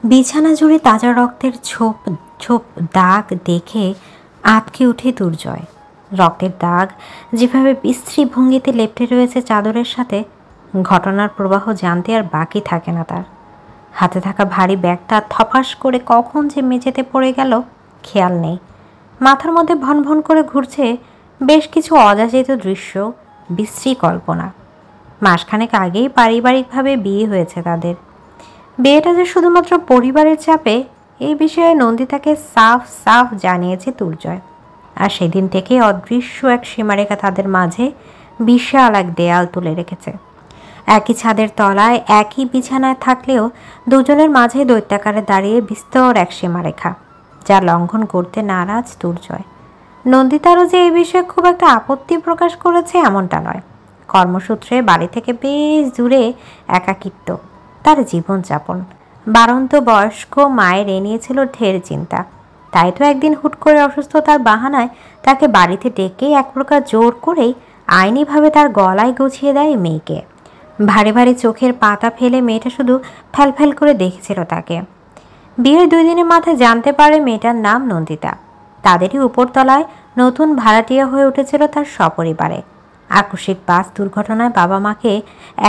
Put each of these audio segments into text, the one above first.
বিছানা জুড়ে তাজা রক্তের ছোপ ছোপ দাগ দেখে আঁতকে উঠে দুর্জয়। রক্তের দাগ যেভাবে বিশ্রী ভঙ্গিতে লেপ্টে রয়েছে চাদরের সাথে, ঘটনার প্রবাহ জানতে আর বাকি থাকে না তার। হাতে থাকা ভারী ব্যাগটা থপাস করে কখন যে মেঝেতে পড়ে গেল খেয়াল নেই। মাথার মধ্যে ভন ভন করে ঘুরছে বেশ কিছু অযাচিত দৃশ্য, বিশ্রী কল্পনা। মাসখানেক আগেই পারিবারিকভাবে বিয়ে হয়েছে তাদের। বিয়েটা যে শুধুমাত্র পরিবারের চাপে, এই বিষয়ে নন্দিতাকে সাফ সাফ জানিয়েছে দুর্জয়। আর সেদিন থেকে অদৃশ্য এক সীমারেখা তাদের মাঝে বিশাল এক দেয়াল তুলে রেখেছে। একই ছাদের তলায় একই বিছানায় থাকলেও দুজনের মাঝে দৈত্যাকারে দাঁড়িয়ে বিস্তর এক সীমারেখা, যা লঙ্ঘন করতে নারাজ দুর্জয়। নন্দিতারও যে এই বিষয়ে খুব একটা আপত্তি প্রকাশ করেছে এমনটা নয়। কর্মসূত্রে বাড়ি থেকে বেশ দূরে একাকিত্ব তার জীবনযাপন। বাড়ন্ত বয়স্ক মায়ের এ নিয়েছিল ঢের চিন্তা। তাই তো একদিন হুট করে অসুস্থতার বাহানায় তাকে বাড়িতে ডেকে এক প্রকার জোর করেই আইনিভাবে তার গলায় গুছিয়ে দেয় মেয়েকে। ভারী ভারী চোখের পাতা ফেলে মেয়েটা শুধু ফ্যালফ্যাল করে দেখেছিল তাকে। বিয়ের 2 দিনের মাথায় জানতে পারে মেয়েটার নাম নন্দিতা। তাদেরই উপরতলায় নতুন ভাড়াটিয়া হয়ে উঠেছিল তার সপরিবারে। আকস্মিক বাস দুর্ঘটনায় বাবা মাকে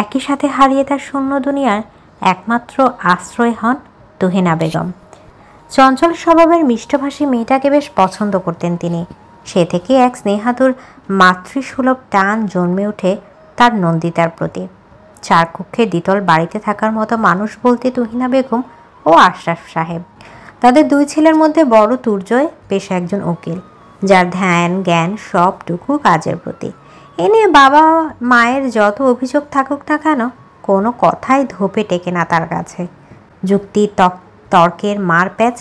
একই সাথে হারিয়ে তার শূন্য দুনিয়ার একমাত্র আশ্রয় হন তুহিনা বেগম। চঞ্চল স্বভাবের মিষ্টভাষী মেয়েটাকে বেশ পছন্দ করতেন তিনি। সে থেকে এক স্নেহাতুর মাতৃসুলভ টান জন্মে ওঠে তার নন্দিতার প্রতি। 4 কক্ষে দ্বিতল বাড়িতে থাকার মতো মানুষ বলতে তুহিনা বেগম ও আশরাফ সাহেব। তাদের 2 ছেলের মধ্যে বড় দুর্জয় পেশা একজন উকিল, যার ধ্যান জ্ঞান সবটুকু কাজের প্রতি। এ নিয়ে বাবা মায়ের যত অভিযোগ থাকুক না কেন, কোনো কথাই ধোপে টেকে না তার কাছে। যুক্তি তর্কের মার প্যাচ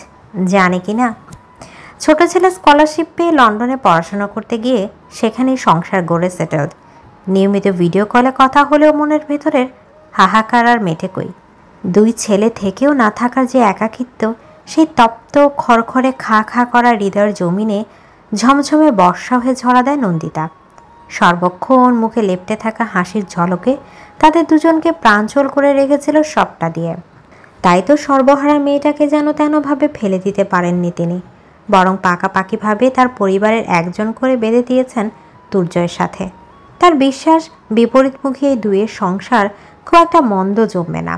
জানে কি না। ছোট ছেলে স্কলারশিপ পেয়ে লন্ডনে পড়াশোনা করতে গিয়ে সেখানেই সংসার গড়ে সেটেলড। নিয়মিত ভিডিও কলে কথা হলেও মনের ভেতরের হাহাকার আর মেটে কই। 2 ছেলে থেকেও না থাকার যে একাকিত্ব, সেই তপ্ত খড়খড়ে খা খা করা হৃদয়ের জমিনে ঝমঝমে বর্ষা হয়ে ঝরা দেয় নন্দিতা। সর্বক্ষণ মুখে লেপ্টে থাকা হাসির ঝলকে তাদের দুজনকে প্রাঞ্চল করে রেখেছিল সবটা দিয়ে। তাই তো সর্বহারা মেয়েটাকে যেন তেনভাবে ফেলে দিতে পারেননি তিনি, বরং পাকাপাকিভাবে তার পরিবারের একজন করে বেঁধে দিয়েছেন দুর্জয়ের সাথে। তার বিশ্বাস বিপরীতমুখী এই 2-এর সংসার খুব একটা মন্দ জমবে না।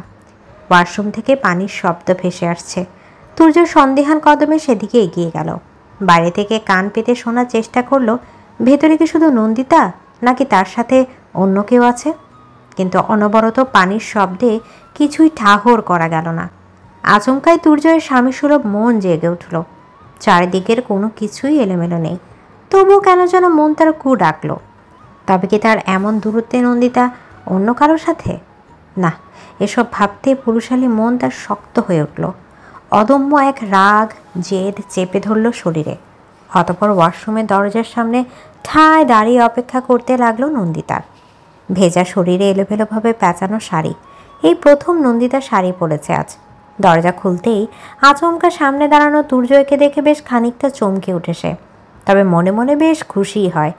ওয়াশরুম থেকে পানির শব্দ ভেসে আসছে। দুর্জয় সন্দিহান কদমে সেদিকে এগিয়ে গেল। বাইরে থেকে কান পেতে শোনার চেষ্টা করলো ভেতরে কি শুধু নন্দিতা, নাকি তার সাথে অন্য কেউ আছে। কিন্তু অনবরত পানির শব্দে কিছুই ঠাহর করা গেল না। আচমকাই দুর্জয়ের স্বামীসুলভ মন জেগে উঠল। চারিদিকের কোনো কিছুই এলোমেলো নেই, তবুও কেন যেন মন তার কু ডাকল। তবে কি তার এমন দূরত্বে নন্দিতা অন্য কারোর সাথে? না, এসব ভাবতে পুরুষালী মন তার শক্ত হয়ে উঠল। অদম্য এক রাগ জেদ চেপে ধরল শরীরে। অতঃপর ওয়াশরুমের দরজার সামনে ঠায় দাঁড়িয়ে অপেক্ষা করতে লাগলো নন্দিতার। ভেজা শরীরে এলোমেলোভাবে প্যাঁচানো শাড়ি। এই প্রথম নন্দিতা শাড়ি পরেছে আজ। দরজা খুলতেই আচমকা সামনে দাঁড়ানো দুর্জয়কে দেখে বেশ খানিকটা চমকে উঠে সে। তবে মনে মনে বেশ খুশিই হয়।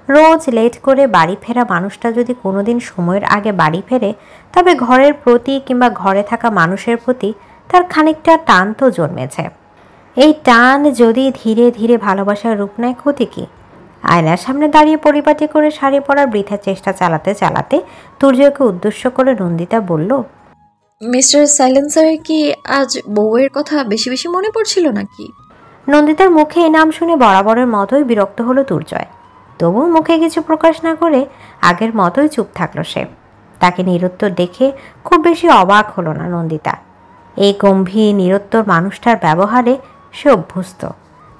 রোজ লেট করে বাড়ি ফেরা মানুষটা যদি কোনোদিন সময়ের আগে বাড়ি ফেরে, তবে ঘরের প্রতি কিংবা ঘরে থাকা মানুষের প্রতি তার খানিকটা টান তো জন্মেছে। এই টান যদি ধীরে ধীরে ভালোবাসার রূপ নেয়, ক্ষতি কি? আয়নার সামনে দাঁড়িয়ে পরিপাটি করে শাড়ি পরার বৃথা চেষ্টা চালাতে চালাতে দুর্জয়কে উদ্দেশ্য করে নন্দিতা বলল, মিস্টার সাইলেন্সারের কি আজ বউয়ের কথা বেশি বেশি মনে পড়ছিল নাকি? নন্দিতার মুখে এই নাম শুনে বরাবরের মতোই বিরক্ত হলো দুর্জয়। তবু মুখে কিছু প্রকাশ না করে আগের মতোই চুপ থাকলো সে। তাকে নিরুত্তর দেখে খুব বেশি অবাক হলো না নন্দিতা। এই গম্ভীর নিরুত্তর মানুষটার ব্যবহারে সে অভ্যস্ত।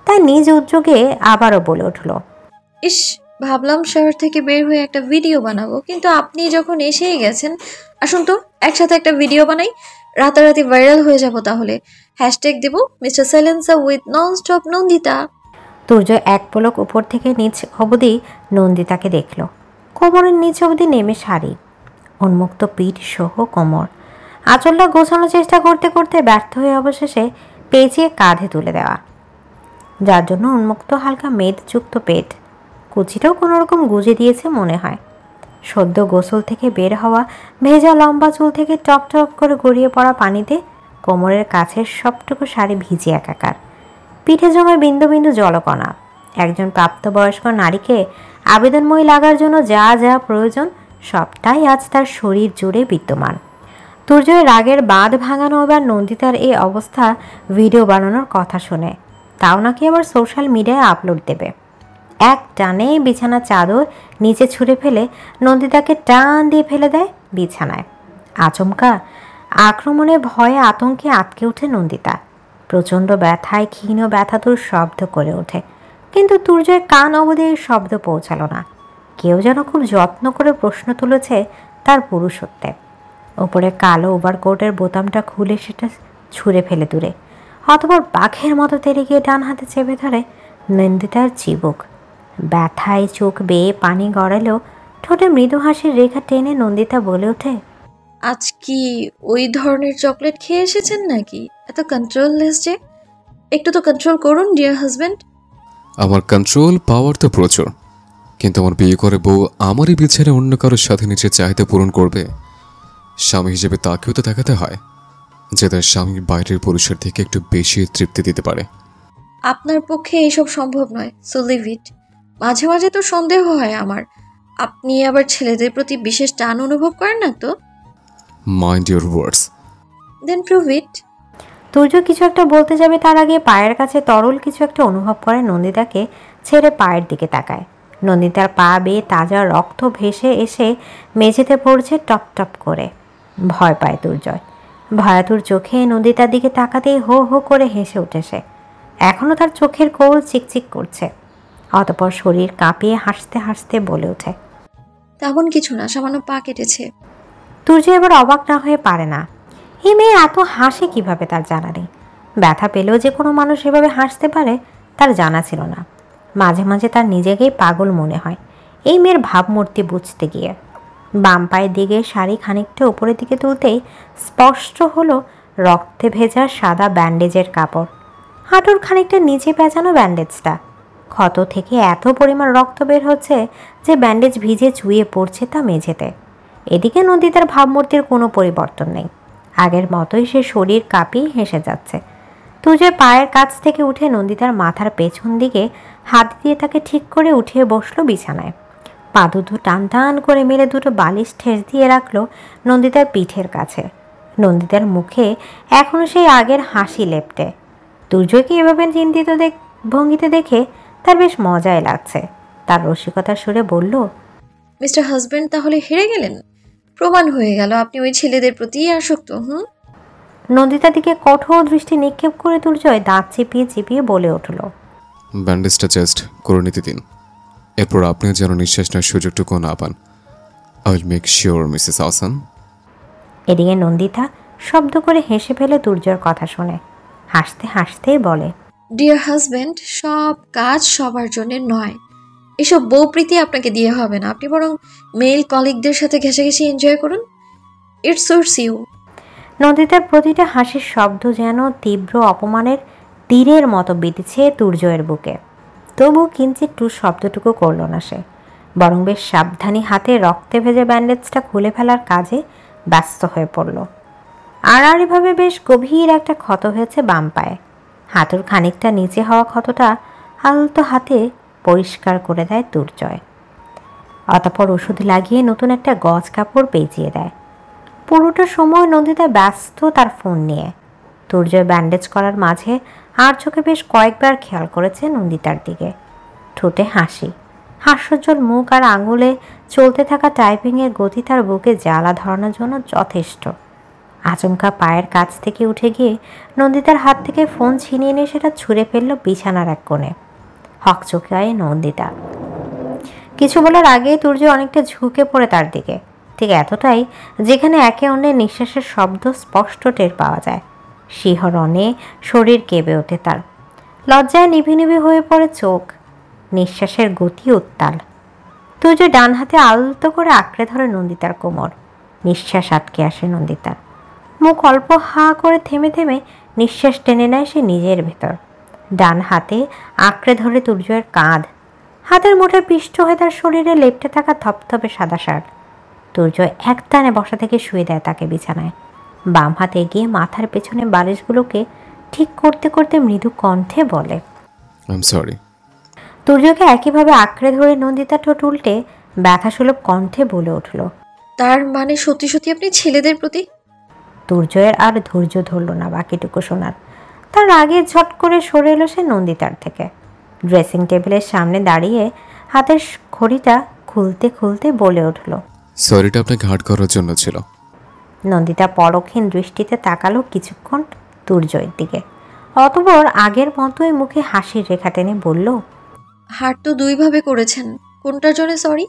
তাই নিজ উদ্যোগে আবারও বলে উঠল, ইস, ভাবলাম শহর থেকে বের হয়ে একটা ভিডিও বানাবো, কিন্তু আপনি যখন এসেই গেছেন, আসুন তো একসাথে একটা ভিডিও বানাই, রাতারাতি ভাইরাল হয়ে যাব। তাহলে হ্যাশট্যাগ দেব mister silencer with non stop Nandita. Durjoy এক পলক উপর থেকে নিচ অবধি নন্দিতাকে দেখল। কোমরের নিচ অবধি নেমে শাড়ি, উন্মুক্ত পিঠ সহ কোমর। আঁচলটা গোছানোর চেষ্টা করতে করতে ব্যর্থ হয়ে অবশেষে পেঁচিয়ে কাঁধে তুলে দেওয়া, যার জন্য উন্মুক্ত হালকা মেদযুক্ত পেট। কুচিটাও কোনোরকম গুজে দিয়েছে মনে হয়। সদ্য গোসল থেকে বের হওয়া ভেজা লম্বা চুল থেকে টক টক করে গড়িয়ে পড়া পানিতে কোমরের কাছের সবটুকু শাড়ি ভিজে একাকার, পিঠে জমে বিন্দু বিন্দু জলকণা। একজন প্রাপ্তবয়স্ক নারীকে আবেদনময়ী লাগার জন্য যা যা প্রয়োজন সবটাই আজ তার শরীর জুড়ে বিদ্যমান। তুর্যের রাগের বাঁধ ভাঙানো এবার নন্দিতার এই অবস্থা ভিডিও বানানোর কথা শুনে, তাও নাকি আবার সোশ্যাল মিডিয়ায় আপলোড দেবে। এক টানে বিছানার চাদর নিচে ছুঁড়ে ফেলে নন্দিতাকে টান দিয়ে ফেলে দেয় বিছানায়। আচমকা আক্রমণে ভয়ে আতঙ্কে আটকে ওঠে নন্দিতা। প্রচণ্ড ব্যথায় ক্ষীণ ব্যথাতুর শব্দ করে ওঠে, কিন্তু তুর্যের কান অবধি এই শব্দ পৌঁছালো না। কেউ যেন খুব যত্ন করে প্রশ্ন তুলেছে তার পুরুষত্বে। ওপরে কালো ওভারকোটের বোতামটা খুলে সেটা ছুঁড়ে ফেলে দূরে, অতঃপর বাঘের মতো তেড়ে গিয়ে ডান হাতে চেপে ধরে নন্দিতার চিবুক। ব্যথায় চোখ বেয়ে পানি গড়ালেও ঠোঁটে মৃদু হাসির রেখা টেনে নন্দিতা বলে ওঠে, আজ কি ওই ধরনের চকলেট খেয়ে এসেছেন নাকি? এত কন্ট্রোললেস যে, একটু তো কন্ট্রোল করুন ডিয়ার হাজব্যান্ড। আমার কন্ট্রোল পাওয়ার তো প্রচুর, কিন্তু আমার বিয়ে করে বউ আমারই বিছানে অন্য কারোর সাথে নিজের চাহিদা পূরণ করবে। স্বামী হিসেবে তাকেও তো দেখাতে হয় যে তার স্বামীর বাইরের পুরুষের থেকে একটু বেশি তৃপ্তি দিতে পারে। আপনার পক্ষে এইসব সম্ভব নয়, সো লিভ ইট। মাঝে মাঝে তো সন্দেহ হয় আমার, আপনি আবার ছেলেদের প্রতি বিশেষ টান অনুভব করেন না তো? Mind your words. Then prove it. Turjo কিছু একটা বলতে যাবে তার আগে পায়ের কাছে তরল কিছু একটা অনুভব করে নন্দিতাকে ছেড়ে পায়ের দিকে তাকায়। নন্দিতার পা বেয়ে তাজা রক্ত ভেসে এসে মেঝেতে পড়ছে টপ টপ করে। ভয় পায় দুর্জয়। ভয়াতুর চোখে নন্দিতার দিকে তাকাতেই হো হো করে হেসে উঠেছে। এখনও তার চোখের কোল চিকচিক করছে। অতঃপর শরীর কাঁপিয়ে হাসতে হাসতে বলে ওঠে, তেমন কিছু না, সামান্য পা কেটেছে। তুর্য এবার অবাক না হয়ে পারে না। এই মেয়ে এত হাসে কিভাবে তার জানা নেই। ব্যথা পেলেও যে কোনো মানুষ এভাবে হাসতে পারে তার জানা ছিল না। মাঝে মাঝে তার নিজেকেই পাগল মনে হয় এই মেয়ের ভাবমূর্তি বুঝতে গিয়ে। বাম পায়ের দিকে শাড়ি খানিকটা উপরের দিকে তুলতেই স্পষ্ট হলো রক্তে ভেজা সাদা ব্যান্ডেজের কাপড়। হাঁটুর খানিকটা নিচে পেঁচানো ব্যান্ডেজটা। ক্ষত থেকে এত পরিমাণ রক্ত বের হচ্ছে যে ব্যান্ডেজ ভিজে চুইয়ে পড়ছে তা মেঝেতে। এদিকে নন্দিতার ভাবমূর্তির কোনো পরিবর্তন নেই। আগের মতোই সে শরীর কাঁপিয়ে হেসে যাচ্ছে। তুজে পায়ের কাছ থেকে উঠে নন্দিতার মাথার পেছন দিকে হাত দিয়ে তাকে ঠিক করে উঠিয়ে বসলো বিছানায়। পা দুটো টান টান করে মেলে দুটো বালিশ ঠেস দিয়ে রাখলো নন্দিতার পিঠের কাছে। নন্দিতার মুখে এখনও সেই আগের হাসি লেপ্টে। তুর্যকে এভাবে চিন্তিত ভঙ্গিতে দেখে তার বেশ মজাই লাগছে। তার রসিকতার সুরে বলল, মিস্টার হাজব্যান্ড তাহলে হেরে গেলেন? প্রমাণ হয়ে গেল আপনি ওই ছেলেদের প্রতিই আসক্ত। নন্দিতার দিকে কঠোর দৃষ্টি নিক্ষেপ করে তুর্যয় দাঁত চিপিয়ে চিপিয়ে বলে উঠল, ব্যান্ডেজটা জাস্ট করে নিতে দিন, এরপর আপনি যেন নিঃশ্বাস নেওয়ার সুযোগটুকু না পান। I will make sure Mrs Ahsan. এদিকে নন্দিতা শব্দ করে হেসে ফেলে তুর্যর কথা শুনে। হাসতে হাসতেই বলে, ডিয়ার হাজব্যান্ড, সব কাজ সবার জন্য নয়। এসব বউপ্রীতি আপনাকে দিয়ে হবে না। আপনি বরং মেল কলিগদের সাথে ঘেঁষাঘেঁষি এনজয় করুন। ইট সুটস ইউ। নন্দিতার প্রতিটা হাসির শব্দ যেন তীব্র অপমানের তীরের মতো বিঁধেছে তুর্যয়ের বুকে। তবু কিঞ্চিত টু শব্দটুকু করল না সে, বরং বেশ সাবধানী হাতে রক্তে ভেজে ব্যান্ডেজটা খুলে ফেলার কাজে ব্যস্ত হয়ে পড়ল। আড়াআড়িভাবে বেশ গভীর একটা ক্ষত হয়েছে বাম পায়ে। হাঁটুর খানিকটা নিচে হওয়া ক্ষতটা আলতো হাতে পরিষ্কার করে দেয় তুর্যয়। অতঃপর ওষুধ লাগিয়ে নতুন একটা গজ কাপড় পেঁচিয়ে দেয়। পুরোটা সময় নন্দিতা ব্যস্ত তার ফোন নিয়ে। তুর্যয় ব্যান্ডেজ করার মাঝে আর চোখে বেশ কয়েকবার খেয়াল করেছে নন্দিতার দিকে। ঠোঁটে হাসি, হাস্যোজ্জ্বল মুখ আর আঙুলে চলতে থাকা টাইপিংয়ের গতি তার বুকে জ্বালা ধরানোর জন্য যথেষ্ট। আচমকা পায়ের কাছ থেকে উঠে গিয়ে নন্দিতার হাত থেকে ফোন ছিনিয়ে নিয়ে সেটা ছুঁড়ে ফেলল বিছানার এক কোণে। হকচকিয়ে নন্দিতা। কিছু বলার আগেই তুর্য অনেকটা ঝুঁকে পড়ে তার দিকে, ঠিক এতটাই যেখানে একে অন্যের নিঃশ্বাসের শব্দ স্পষ্ট টের পাওয়া যায়। শিহরণে শরীর কেঁপে ওঠে তার। লজ্জায় নিভি নিভি হয়ে পড়ে চোখ। নিঃশ্বাসের গতি উত্তাল। তুর্য ডান হাতে আলতো করে আঁকড়ে ধরে নন্দিতার কোমর। নিঃশ্বাস আটকে আসে নন্দিতার। মুখ অল্প হা করে থেমে থেমে নিঃশ্বাস টেনে নেয় সে নিজের ভেতর। ডান হাতে আঁকড়ে ধরে তুর্যের কাঁধ। হাতের মুঠে পিষ্ট হয়ে তার শরীরে লেপ্টে থাকা থপথপে সাদা শার্ট। তুর্য এক টানে বসা থেকে শুয়ে দেয় তাকে বিছানায়। বাম হাতে এগিয়ে মাথার পেছনে বালিশগুলোকে ঠিক করতে করতে মৃদু কণ্ঠে বলে, আই এম সরি। তুর্যকে একইভাবে আঁকড়ে ধরে নন্দিতা ঠোঁট উল্টে ব্যথাসুলভ কণ্ঠে বলে উঠল। তার মানে সত্যি সত্যি আপনি ছেলেদের প্রতি? তুর্যের আর ধৈর্য ধরল না বাকিটুকু শোনার। তার আগে ঝট করে সরে এলো সে নন্দিতার থেকে। ড্রেসিং টেবিলের সামনে দাঁড়িয়ে হাতের ঘড়িটা খুলতে খুলতে বলে উঠল, সরিটা আপনাকে হার্ট করার জন্য ছিল। নন্দিতা পরক্ষীণ দৃষ্টিতে তাকালো কিছুক্ষণ তুর্যের দিকে, অতঃপর আগের মতোই মুখে হাসির রেখা টেনে বলল, হার্ট তো দুইভাবে করেছেন, কোনটার জন্য সরি?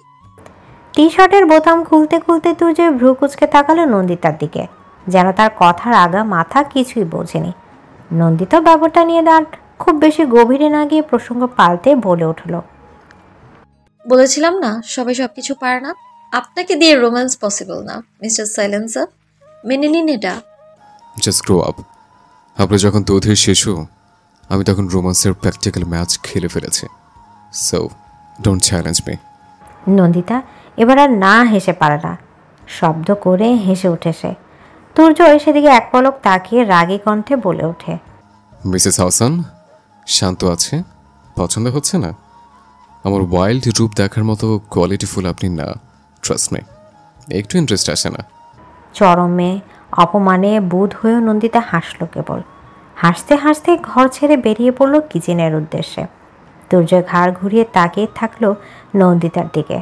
টি শার্টের বোতাম খুলতে খুলতে তুর্যের ভ্রু কুচকে তাকালো নন্দিতার দিকে, যেন তার কথার আগা মাথা কিছুই বোঝেনি। নন্দিতা ব্যাপারটা নিয়ে দাঁড় খুব বেশি গভীরে না গিয়ে প্রসঙ্গ পাল্টে বলে উঠল, বলেছিলাম না সবাই সবকিছু পারে না। আপনাকে দিয়ে রোম্যান্স পসিবল না মিস্টার সাইলেন্সার, মেনে নিন এটা। Just grow up. আপনি যখন দুধের শিশু, আমি তখন রোমান্সের প্র্যাকটিক্যাল ম্যাচ খেলে ফেলেছি। So don't challenge me. Nandita এবার আর না হেসে পারে না, শব্দ করে হেসে উঠে সে। তুর্য সেদিকে এক পলক তাকিয়ে রাগী কণ্ঠে বলে ওঠে, মিসেস হাসান, শান্ত আছে? পছন্দ হচ্ছে না? আমার ওয়াইল্ড রূপ দেখার মতো কোয়ালিটিফুল আপনি না, ট্রাস্ট মি। একটু ইন্টারেস্ট আসে না? চরমে অপমানে বুধ হয়েও নন্দিতা হাসল কেবল। হাসতে হাসতে ঘর ছেড়ে বেরিয়ে পড়ল কিচেনের উদ্দেশ্যে। তুর্য ঘাড় ঘুরিয়ে তাকিয়ে থাকলো নন্দিতার দিকে।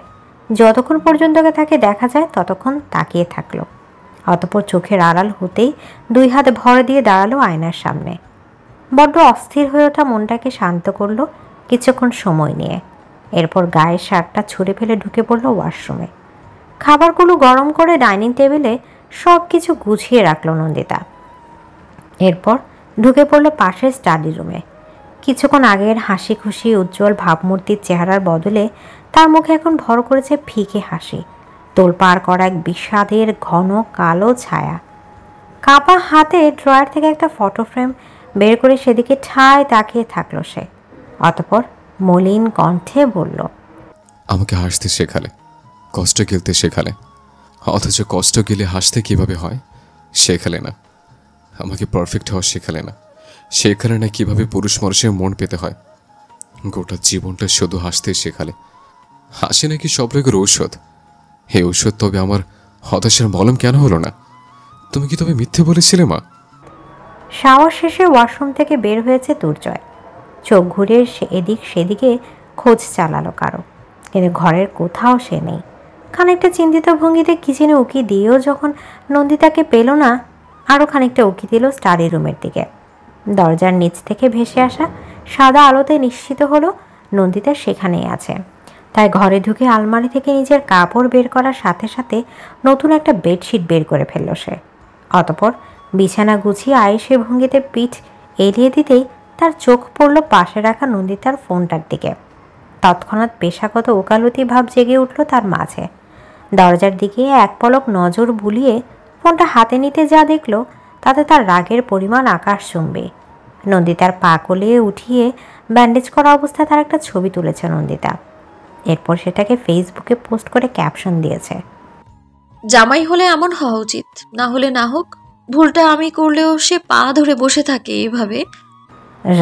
যতক্ষণ পর্যন্ত তাকে দেখা যায় ততক্ষণ তাকিয়ে থাকলো। অতঃপর চোখের আড়াল হতেই দুই হাত ভর দিয়ে দাঁড়ালো আয়নার সামনে। বড্ড অস্থির হয়ে ওঠা মনটাকে শান্ত করলো কিছুক্ষণ সময় নিয়ে। এরপর গায়ের শার্টটা ছুঁড়ে ফেলে ঢুকে পড়লো ওয়াশরুমে। খাবারগুলো গরম করে ডাইনিং টেবিলে সব কিছু গুছিয়ে রাখলো নন্দিতা। এরপর ঢুকে পড়লো পাশের স্টাডি রুমে। কিছুক্ষণ আগের হাসি খুশি উজ্জ্বল ভাবমূর্তির চেহারার বদলে তার মুখে এখন ভর করেছে ফিকে হাসি, তোলপাড় করা এক বিষাদের ঘন কালো ছায়া। কাপা হাতে ড্রয়ার থেকে একটা ফটো ফ্রেম বের করে সেদিকে ঠায় তাকিয়ে থাকলো সে। অতঃপর মলিন কণ্ঠে বলল, আমাকে হাসতে শেখালে, কষ্ট গেলতে শেখালে, অথচ কষ্ট গেলে হাসতে কিভাবে হয় শেখালে না। আমাকে পারফেক্ট হওয়া শেখালে না। শেখালে না কিভাবে পুরুষ মানুষের মন পেতে হয়। গোটা জীবনটা শুধু হাসতে শেখালে। হাসি নাকি সব রোগের ঔষধ। হে ঔষধ, তবে আমার হতাশার মলম কেন হলো না? তুমি কি তবে মিথ্যে বলেছিলে মা? শাওয়ার শেষে ওয়াশরুম থেকে বের হয়েছে দুর্জয়। চোখ ঘুরিয়ে এদিক সেদিকে খোঁজ চালালো কারো, কিন্তু ঘরের কোথাও সে নেই। খানিকটা চিন্তিত ভঙ্গিতে কিচেনে উকি দিয়েও যখন নন্দিতাকে পেল না, আরও খানিকটা উকি দিল স্টাডি রুমের দিকে। দরজার নিচ থেকে ভেসে আসা সাদা আলোতে নিশ্চিত হলো নন্দিতা সেখানেই আছে। তাই ঘরে ঢুকে আলমারি থেকে নিজের কাপড় বের করার সাথে সাথে নতুন একটা বেডশিট বের করে ফেলল সে। অতঃপর বিছানা গুছিয়ে আয়েসে ভঙ্গিতে পিঠ এলিয়ে দিতেই তার চোখ পড়ল পাশে রাখা নন্দিতার ফোনটার দিকে। তৎক্ষণাৎ পেশাগত ওকালতি ভাব জেগে উঠল তার মাঝে। দরজার দিকে এক পলক নজর বুলিয়ে ফোনটা হাতে নিতে যা দেখল তাতে তার রাগের পরিমাণ আকাশচুম্বী। নন্দিতার পা কলিয়ে উঠিয়ে ব্যান্ডেজ করা অবস্থায় তার একটা ছবি তুলেছে নন্দিতা। এরপর সেটাকে ফেসবুকে পোস্ট করে ক্যাপশন দিয়েছে, জামাই হলে এমন হওয়া উচিত, না হলে না হোক। ভুলটা আমি করলেও সে পা ধরে বসে থাকে এভাবে।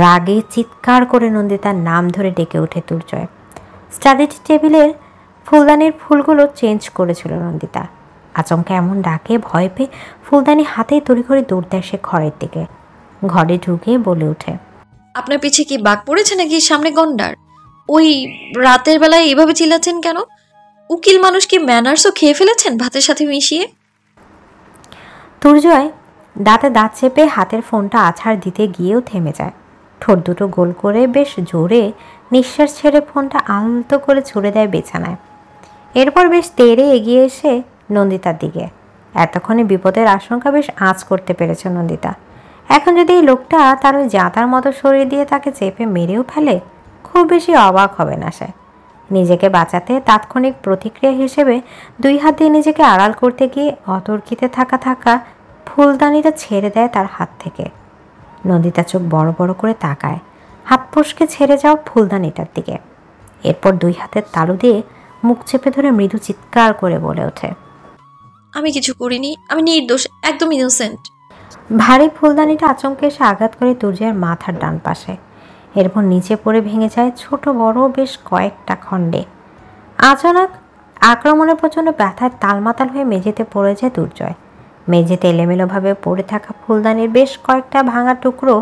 রাগে চিৎকার করে নন্দিতার নাম ধরে ডেকে ওঠে দুর্জয়। স্টাডি টেবিলের ফুলদানির ফুলগুলো চেঞ্জ করেছিল নন্দিতা। আচমকা এমন ডাকে ভয় পেয়ে ফুলদানি হাতে তড়িঘড়ি দৌড় দেয় সে ঘরের দিকে। ঘরে ঢুকে বলে ওঠে, আপনার পিছে কি বাঘ পড়েছে নাকি সামনে গন্ডার? ওই রাতের বেলায় এভাবে চিল্লাচ্ছেন কেন? উকিল মানুষ কি ম্যানার্সও খেয়ে ফেলেছেন ভাতের সাথে মিশিয়ে? দুর্জয় দাঁতে দাঁত চেপে হাতের ফোনটা আছাড় দিতে গিয়েও থেমে যায়। ঠোঁট দুটো গোল করে বেশ জোরে নিঃশ্বাস ছেড়ে ফোনটা আলতো করে ছুড়ে দেয় বিছানায়। এরপর বেশ তেড়ে এগিয়ে এসে নন্দিতার দিকে। এতক্ষণে বিপদের আশঙ্কা বেশ আঁচ করতে পেরেছে নন্দিতা। এখন যদি এই লোকটা তার ওই জাঁতার মতো শরীর দিয়ে তাকে চেপে মেরেও ফেলে, খুব বেশি অবাক হবে না সে। নিজেকে বাঁচাতে তাৎক্ষণিক প্রতিক্রিয়া হিসেবে দুই হাত দিয়ে নিজেকে আড়াল করতে গিয়ে অতর্কিতে থাকা ফুলদানিটা ছেড়ে দেয় তার হাত থেকে। নন্দিতা চোখ বড় বড় করে তাকায় হাত ফসকে ছেড়ে যাও ফুলদানিটার দিকে। এরপর দুই হাতের তালু দিয়ে মুখ চেপে ধরে মৃদু চিৎকার করে বলে ওঠে, আমি কিছু করিনি, আমি নির্দোষ, একদম ইনোসেন্ট। ভারী ফুলদানিটা আচমকে এসে আঘাত করে তুর্যের মাথার ডান পাশে। এরপর নিচে পড়ে ভেঙে যায় ছোট বড় বেশ কয়েকটা খণ্ডে। আচানক আক্রমণের প্রচণ্ড ব্যথায় তালমাতাল হয়ে মেঝেতে পড়ে যায় দুর্জয়। মেঝেতে এলোমেলোভাবে পড়ে থাকা ফুলদানির বেশ কয়েকটা ভাঙা টুকরো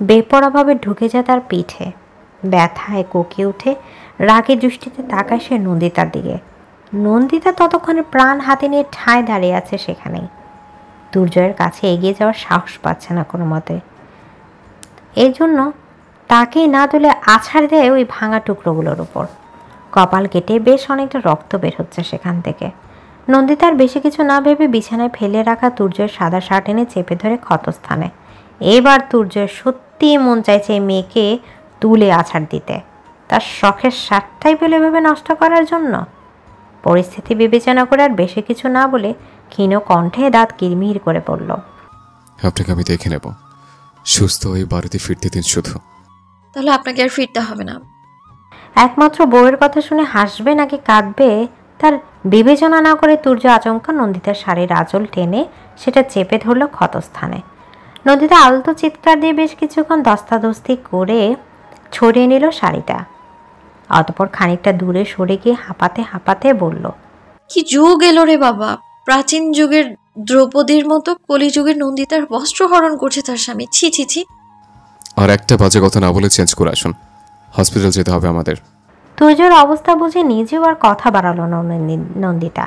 বেপরোয়াভাবে ঢুকে যায় তার পিঠে। ব্যথায় কোঁকে উঠে রাগের দৃষ্টিতে তাকায় সে নন্দিতার দিকে। নন্দিতা ততক্ষণে প্রাণ হাতে নিয়ে ঠায় দাঁড়িয়ে আছে সেখানেই। দুর্জয়ের কাছে এগিয়ে যাওয়ার সাহস পাচ্ছে না কোনো মতে। এই জন্য তাকেই না তুলে আছাড় দেয় ওই ভাঙা টুকরোগুলোর উপর। কপাল কেটে বেশ অনেকটা রক্ত বের হচ্ছে সেখান থেকে। নন্দিতার বেশি কিছু না ভেবে বিছানায় ফেলে রাখা তুর্যের সাদা শার্ট এনে চেপে ধরে ক্ষতস্থানে। এবার তুর্যের সত্যিই মন চাইছে এই মেয়েকে তুলে আছাড় দিতে, তার শখের শার্টটাই পেলে ভেবে নষ্ট করার জন্য। পরিস্থিতি বিবেচনা করে আর বেশি কিছু না বলে ক্ষীণ কণ্ঠে দাঁত কিরমির করে পড়ল, আপনাকে আমি দেখে নেব, সুস্থ হয়ে বাড়িতে ফিরতে দিন শুধু। তাহলে আপনাকে আর ফিরতে হবে না। একমাত্র বউয়ের কথা শুনে হাসবে নাকি কাঁদবে তার বিবেচনা না করে তুর্য আচমকা নন্দিতার শাড়ির আঁচল টেনে সেটা চেপে ধরল ক্ষতস্থানে। নন্দিতা আলতো চিৎকার দিয়ে বেশ কিছুক্ষণ ধস্তাধস্তি করে ছড়িয়ে নিল শাড়িটা। অতঃপর খানিকটা দূরে সরে গিয়ে হাঁপাতে হাঁপাতে বলল, কি যুগ এলো রে বাবা! প্রাচীন যুগের দ্রৌপদীর মতো কলিযুগের নন্দিতার বস্ত্র হরণ করছে তার স্বামী। ছি ছি ছি। আর একটা বাজে কথা না বলে চেঞ্জ করে আসুন, হসপিটাল যেতে হবে আমাদের। তুর্যর অবস্থা বুঝে নিজেও আর কথা বাড়ালো না নন্দিতা,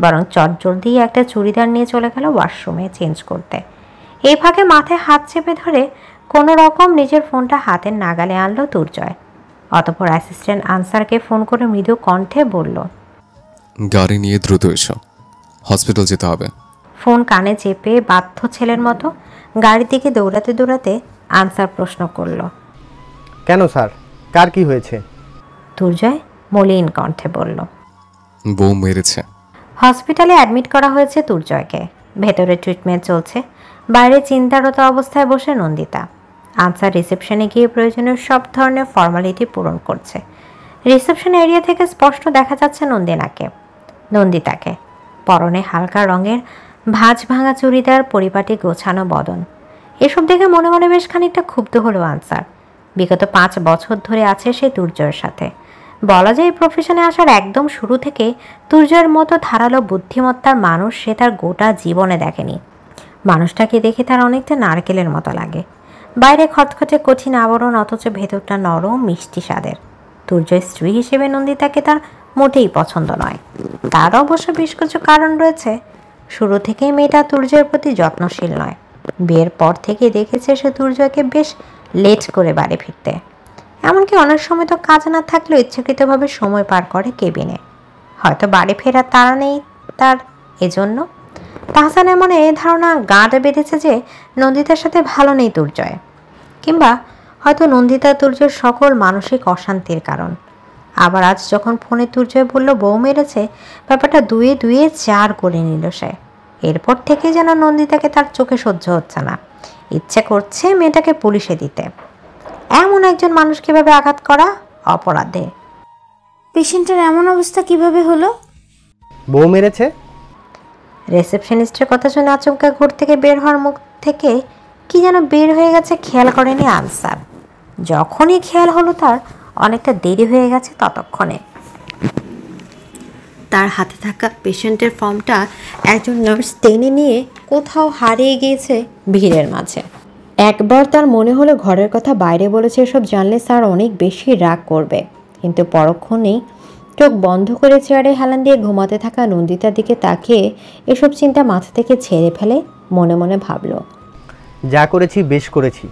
বরং চটজলদি একটা চুড়িদার নিয়ে চলে গেল ওয়াশরুমে চেঞ্জ করতে। এই ফাঁকে মাথায় হাত চেপে ধরে কোনো রকম নিজের ফোনটা হাতের নাগালে আনলো তুর্জয়। অতঃপর অ্যাসিস্ট্যান্ট আনসারকে ফোন করে মৃদু কণ্ঠে বলল, গাড়ি নিয়ে দ্রুত এসো, হসপিটাল যেতে হবে। ফোন কানে চেপে বাধ্য ছেলের মতো গাড়ির দিকে দৌড়াতে দৌড়াতে আনসার প্রশ্ন করল, কেন স্যার, কার কি হয়েছে? তুর্জয় মলিন কণ্ঠে বলল, বউ মেরেছে। হসপিটালে অ্যাডমিট করা হয়েছে তুর্জয়কে, ভেতরে ট্রিটমেন্ট চলছে। বাইরে চিন্তারত অবস্থায় বসে নন্দিতা। আনসার রিসেপশনে গিয়ে প্রয়োজনীয় সব ধরনের ফর্মালিটি পূরণ করছে। রিসেপশন এরিয়া থেকে স্পষ্ট দেখা যাচ্ছে নন্দিতাকে। পরনে হালকা রঙের ভাঁজ ভাঙা চুড়িদার, পরিপাটি গোছানো বদন। এসব দেখে মনে মনে বেশ খানিকটা ক্ষুব্ধ হলো আনসার। বিগত 5 বছর ধরে আছে সে তুর্জয়ের সাথে। বলা যায় প্রফেশনে আসার একদম শুরু থেকে তুর্জয়ের মতো ধারালো বুদ্ধিমত্তার মানুষ সে তার গোটা জীবনে দেখেনি। মানুষটাকে দেখে তার অনেকটা নারকেলের মতো লাগে। বাইরে খটখটে কঠিন আবরণ, অথচ ভেতরটা নরম মিষ্টি স্বাদের। তুর্জয়ের স্ত্রী হিসেবে নন্দিতাকে তার মোটেই পছন্দ নয়। তার অবশ্য বেশ কিছু কারণ রয়েছে। শুরু থেকেই মেয়েটা তুর্জয়ের প্রতি যত্নশীল নয়। বিয়ের পর থেকে দেখেছে সে তুর্জয়কে বেশ লেট করে বাড়ি ফিরতে। এমনকি অনেক সময় তো কাজ না থাকলেও ইচ্ছাকৃতভাবে সময় পার করে কেবিনে। হয়তো বাড়ি ফেরার তাড়া নেই তার, এজন্য। তাহসান এমন এ ধারণা গাঁটে বেঁধেছে যে নন্দিতার সাথে ভালো নেই তুর্জয়, কিংবা হয়তো নন্দিতা তুর্যের সকল মানসিক অশান্তির কারণ। আবার আজ যখন ফোনে তুর্জয় বলল বউ মেরেছে, ব্যাপারটা দুয়ে দুয়ে 4 করে নিল সে। এরপর থেকে যেন নন্দিতাকে তার চোখে সহ্য হচ্ছে না। ইচ্ছে করছে মেয়েটাকে পুলিশে দিতে। এমন একজন মানুষ কিভাবে আঘাত করা অপরাধে। পেশেন্টের এমন অবস্থা কিভাবে হলো? বউ মেরেছে? রিসেপশনিস্টের কথা শুনে আচমকা ঘর থেকে বের হওয়ার মুখ থেকে কি যেন বের হয়ে গেছে খেয়াল করেনি আনসার। যখনই খেয়াল হলো তার অনেকটা দেরি হয়ে গেছে ততক্ষণে। তার হাতে থাকা পেশেন্টের ফর্মটা একজন নার্স টেনে নিয়ে কোথাও হারিয়ে গিয়েছে ভিড়ের মাঝে। একবার তার মনে হলো ঘরের কথা বাইরে বলেছে, এসব জানলে স্যার অনেক বেশি রাগ করবে। কিন্তু পরক্ষণেই চোখ বন্ধ করে চেয়ারে হেলান দিয়ে ঘুমাতে থাকা নন্দিতার দিকে তাকিয়ে এসব চিন্তা মাথা থেকে ঝেড়ে ফেলে মনে মনে ভাবল, যা করেছি বেশ করেছি।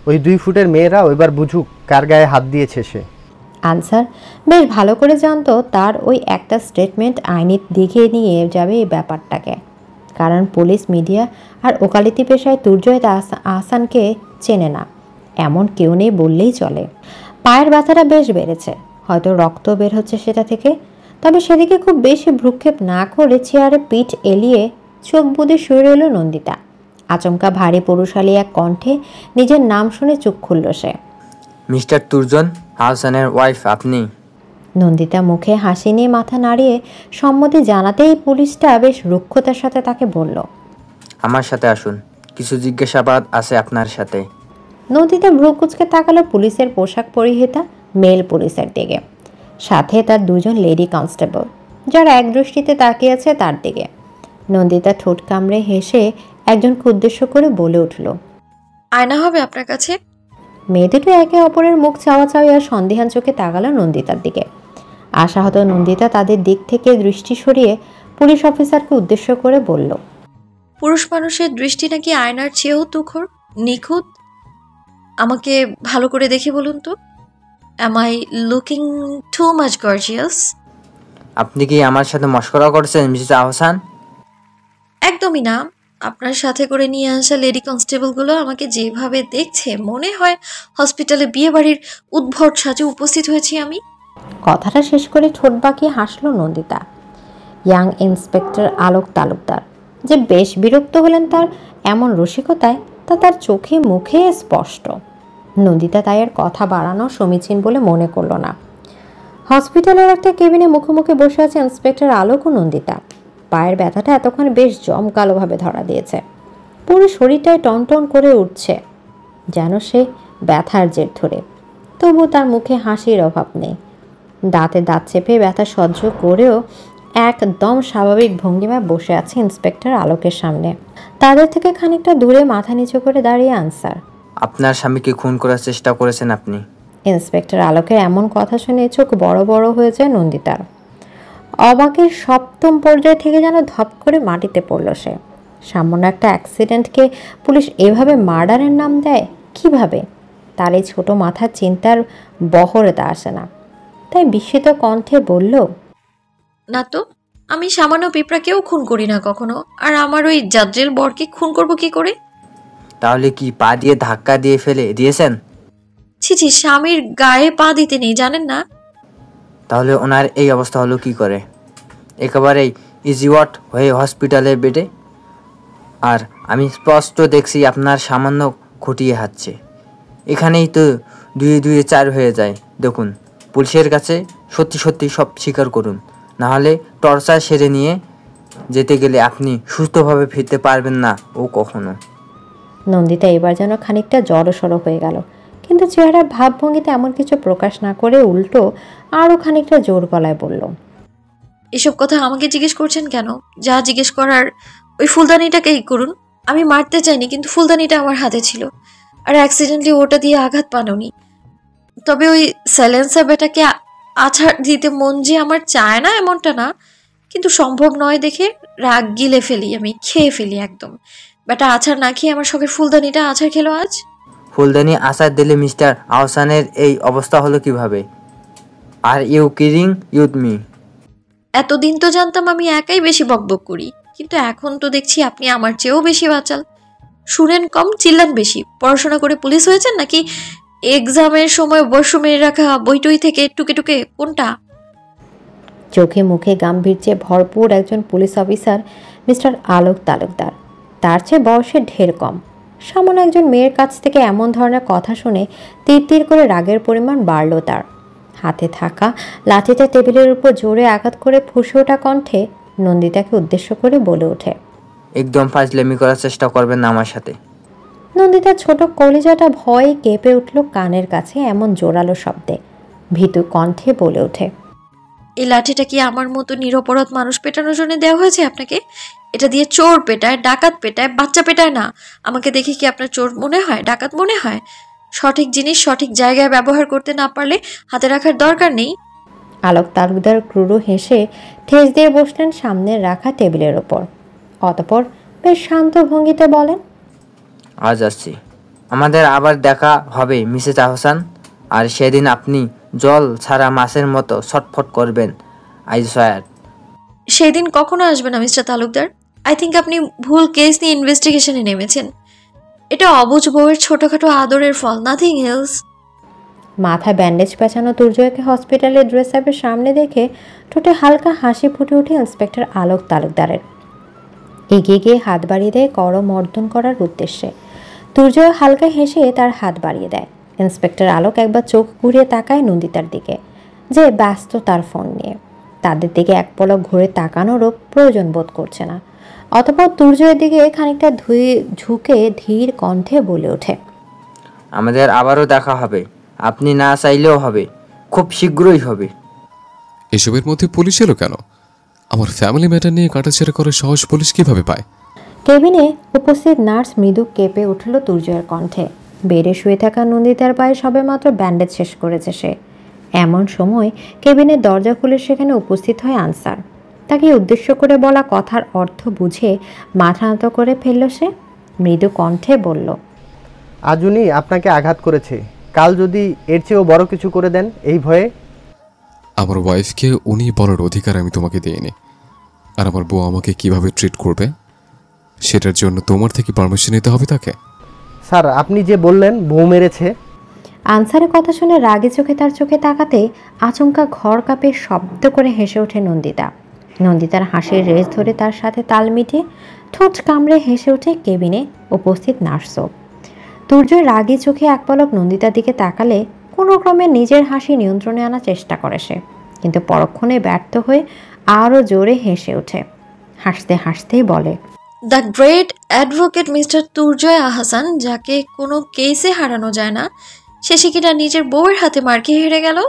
ওই 2 ফুটের মেয়েরা এবার বুঝুক কার গায়ে হাত দিয়েছে সে। আনসার বেশ ভালো করে জানতো তার ওই একটা স্টেটমেন্ট আইনি দিকে নিয়ে যাবে এই ব্যাপারটাকে। কারণ পুলিশ, মিডিয়া আর ওকালতি পেশায় তুর্জয় আহসানকে চেনে না এমন কেউ নেই বললেই চলে। পায়ের ব্যথাটা বেশ বেড়েছে, হয়তো রক্ত বের হচ্ছে সেটা থেকে। তবে সেদিকে খুব বেশি ভ্রুক্ষেপ না করে চেয়ারে পিঠ এলিয়ে চোখ বুঁদে শুয়ে রইল নন্দিতা। আচমকা ভারী পুরুষালী এক কণ্ঠে নিজের নাম শুনে চোখ খুলল সে। মিস্টার তুর্জন, আহসানের ওয়াইফ আপনি? নন্দিতা মুখে হাসি নিয়ে মাথা নাড়িয়ে সম্মতি জানাতেই পুলিশটা বেশ রুক্ষতার সাথে তাকে বলল, আমার সাথে আসুন, কিছু জিজ্ঞাসাবাদ আছে আপনার সাথে। নন্দিতা ভ্রু কুঁচকে তাকালো পুলিশের পোশাক পরিহিতা মেল পুলিশের দিকে, সাথে তার দুজন লেডি কনস্টেবল যারা এক দৃষ্টিতে তাকিয়ে আছে তার দিকে। নন্দিতা ঠোঁট কামড়ে হেসে একজনকে উদ্দেশ্য করে বলে উঠল, আয়না হবে আপনার কাছে? মেয়ে দুটো একে অপরের মুখ চাওয়াচাওয়ি আর সন্দেহান চোখে তাকালো নন্দিতার দিকে। আশাহত নন্দিতা তাদের দিক থেকে দৃষ্টি সরিয়ে পুলিশ অফিসারকে উদ্দেশ্য করে বলল, পুরুষ মানুষের দৃষ্টি নাকি আয়নার চেয়েও তুখর, নিখুঁত। আমাকে ভালো করে দেখে বলুন তো, am I looking too much gorgeous? আপনি কি আমার সাথে মশকরা করছেন মিসেস আহসান? একদমই না। আপনার সাথে করে নিয়ে আসা লেডি কনস্টেবলগুলো আমাকে যেভাবে দেখছে মনে হয় হসপিটালে বিয়ে বাড়ির উদ্ভট সাজে উপস্থিত হয়েছি আমি। কথাটা শেষ করে ঠোঁট বাঁকিয়ে হাসলো নন্দিতা। ইয়াং ইন্সপেক্টর আলোক তালুকদার যে বেশ বিরক্ত হলেন তার এমন রসিকতায়, তা তার চোখে মুখে স্পষ্ট। নন্দিতা তাই আর কথা বাড়ানো সমীচীন বলে মনে করল না। হসপিটালের একটা কেবিনে মুখোমুখি বসে আছে ইন্সপেক্টর আলোক ও নন্দিতা। পায়ের ব্যথাটা এতক্ষণ বেশ জমকালোভাবে ধরা দিয়েছে, পুরো শরীরটায় টনটন করে উঠছে যেন সে ব্যথার জের ধরে। তবু তার মুখে হাসির অভাব নেই। দাঁতে দাঁত চেপে ব্যথা সহ্য করেও একদম স্বাভাবিক ভঙ্গিমায় বসে আছে ইন্সপেক্টর আলোকের সামনে। তাদের থেকে খানিকটা দূরে মাথা নিচু করে দাঁড়িয়ে আনসার, আপনার স্বামীকে খুন করার চেষ্টা করেছেন আপনি? ইন্সপেক্টর আলোকের এমন কথা শুনে চোখ বড় বড় হয়ে যায় নন্দিতার। অবাকের সপ্তম পর্যায় থেকে যেন ধপ করে মাটিতে পড়ল সে। সামান্য একটা অ্যাক্সিডেন্টকে পুলিশ এভাবে মার্ডারের নাম দেয় কিভাবে? তার এই ছোট মাথার চিন্তার বহরে তা আসে না। তাই বিস্মিত কণ্ঠে বলল, না তো, আমি সামান্য পিঁপড়াকেও খুন করি না কখনো। আর আমার ওই জাজ্জেল বরকে খুন করব কি করে? তাহলে কি পা দিয়ে ধাক্কা দিয়ে ফেলে দিয়েছেন? ছি ছি, স্বামীর গায়ে পা দিতে নেই জানেন না? তাহলে ওনার এই অবস্থা হলো কি করে? একেবারেই ইজিওয়াট হয়ে হসপিটালের বেডে। আর আমি স্পষ্ট দেখছি আপনার সামান্য খুঁটিয়ে হাঁটছে। এখানেই তো 2 2 4 হয়ে যায়। দেখুন, পুলিশের কাছে সত্যি সত্যি সব স্বীকার করুন, নাহলে টর্চার সেরে নিয়ে যেতে গেলে আপনি সুস্থভাবে ফিরতে পারবেন না ও কখনো। নন্দিতা এবার যেন খানিকটা জড়সড় হয়ে গেল, কিন্তু চেহারার ভাবভঙ্গিতে এমন কিছু প্রকাশ না করে উল্টো আরও খানিকটা জোর গলায় বলল, এসব কথা আমাকে জিজ্ঞেস করছেন কেন? যা জিজ্ঞেস করার ওই ফুলদানিটাকেই করুন। আমি মারতে চাইনি, কিন্তু ফুলদানিটা আমার হাতে ছিল আর অ্যাক্সিডেন্টলি ওটা দিয়ে আঘাত পাননি। তবে ওই সাইলেন্সার বেটাকে আছাড় দিতে মন যে আমার চায় না এমনটা না, কিন্তু সম্ভব নয় দেখে রাগ গিলে ফেলি, আমি খেয়ে ফেলি একদম। বেটা আছাড় না খেয়ে আমার শখের ফুলদানিটা আছাড় খেলো আজ। ফুলদানি আসার দিলে মিস্টার আহসানের এই অবস্থা হলো কিভাবে? Are you kidding with me? এতদিন তো জানতাম আমি একাই বেশি বকবক করি, কিন্তু এখন তো দেখছি আপনি আমার চেয়েও বেশি বাচাল। শুনেন কম, চিল্লান বেশি। পড়াশোনা করে পুলিশ হয়েছেন নাকি এক্সামের সময় বর্ষমে রাখা বইটই থেকে টুকে টুকে কোনটা? চোখে মুখে গাম্ভীর্যে ভরপুর একজন পুলিশ অফিসার মিস্টার আলোক তালুকদার। তার চেয়ে বয়সে ঢের কম। সামান্য একজন মেয়ের কাছ থেকে এমন ধরনের কথা শুনে তীর তীর করে রাগের পরিমাণ বাড়ল তার। হাতে থাকা লাঠিটা টেবিলের উপর জোরে আঘাত করে ফুঁসে ওঠা কণ্ঠে নন্দিতাকে উদ্দেশ্য করে বলে ওঠে, একদম ফাজলামি করার চেষ্টা করবেন না আমার সাথে। নন্দিতার ছোট কলিজাটা ভয়ে কেঁপে উঠল কানের কাছে এমন জোরালো শব্দে। ভীতু কণ্ঠে বলে ওঠে, এই লাঠিটা কি আমার মতো নিরপরাধ মানুষ পেটানোর জন্য দেওয়া হয়েছে আপনাকে? এটা দিয়ে চোর পেটায়, ডাকাত পেটায়, বাচ্চা পেটায় না। আমাকে দেখে কি আপনার চোর মনে হয়, ডাকাত মনে হয়? সঠিক জিনিস সঠিক জায়গায় ব্যবহার করতে না পারলে হাতে রাখার দরকার নেই। আলোক তালুকদার ক্রুর হেসে ঠেস দিয়ে বসলেন সামনের রাখা টেবিলের ওপর। অতঃপর বেশ শান্ত ভঙ্গিতে বলেন, আজ আসছি, আমাদের আবার দেখা হবে মিসেস আহসান। আর সেদিন আপনি জল ছাড়া মাছের মতো ছটফট করবেন, আই সোয়ার। সেদিন কখনো আসবে না মিস্টার তালুকদার। আই থিঙ্ক আপনি ভুল কেস নিয়ে ইনভেস্টিগেশনে নেমেছেন। এটা অবুঝ বউয়ের ছোটখাটো আদরের ফল, নাথিং এলস। মাথায় ব্যান্ডেজ পেঁচানো দুর্জয়কে হসপিটালের ড্রেস আপের সামনে দেখে ঠোঁটে হালকা হাসি ফুটে ওঠে ইন্সপেক্টর আলোক তালুকদারের। এগিয়ে গিয়ে হাত বাড়িয়ে দেয় করমর্দন করার উদ্দেশ্যে। দুর্জয় হালকা হেসে তার হাত বাড়িয়ে দেয়। ইন্সপেক্টর আলোক একবার চোখ ঘুরিয়ে তাকায় নন্দিতার দিকে। যে ব্যস্ত তার ফোন নিয়ে। তাদের দিকে এক পলক ঘুরে তাকানোরও প্রয়োজন বোধ করছে না। অতঃপর তুর্যের দিকে খানিকটা ঝুঁকে ধীর কণ্ঠে বলে ওঠে, আমাদের আবারও দেখা হবে, আপনি না চাইলেও হবে, খুব শীঘ্রই হবে। এসবের মধ্যে পুলিশ এলো কেন? আমার ফ্যামিলি ম্যাটার নিয়ে কাটাছেড়া করে সাহস পুলিশ কিভাবে পায়? কেবিনে উপস্থিত নার্স মৃদু কেঁপে উঠল তুর্যের কণ্ঠে। বেডে শুয়ে থাকা নন্দিতার পায়ে সবেমাত্র ব্যান্ডেজ শেষ করেছে সে। এমন সময় কেবিনের দরজা খুলে সেখানে উপস্থিত হয় আনসার। তাকে উদ্দেশ্য করে বলা কথার অর্থ বুঝে মাথা নত করে ফেলল সে। মৃদু কণ্ঠে বলল, আজ উনি আপনাকে আঘাত করেছে, কাল যদি এর চেয়েও বড় কিছু করে দেন এই ভয়ে। আমার ওয়াইফকে উনি বলার অধিকার আমি তোমাকে দিইনি। আর আমার বউ আমাকে কিভাবে ট্রিট করবে সেটার জন্য তোমার থেকে পারমিশন নিতে হবে তাকে। স্যার, আপনি যে বললেন বউ মেরেছে। আনসারের কথা শুনে রাগে চোখে তার চোখে তাকাতে আচমকা ঘর কাঁপে শব্দ করে হেসে ওঠে নন্দিতা। নন্দিতার হাসির রেশ ধরে তার সাথে তাল মিটিয়ে ঠোঁট কামড়ে হেসে ওঠে কেবিনে উপস্থিত নার্সও। তুর্য রাগী চোখে এক পলক নন্দিতার দিকে তাকালে কোনো ক্রমে নিজের হাসি নিয়ন্ত্রণে আনার চেষ্টা করে সে, কিন্তু পরক্ষণে ব্যর্থ হয়ে আরও জোরে হেসে ওঠে। হাসতে হাসতেই বলে, the great advocate mister Turjoy Ahsan, যাকে কোনো কেসে হারানো যায় না, শেষে কিনা নিজের বউয়ের হাতে মার খেয়ে হেরে গেল।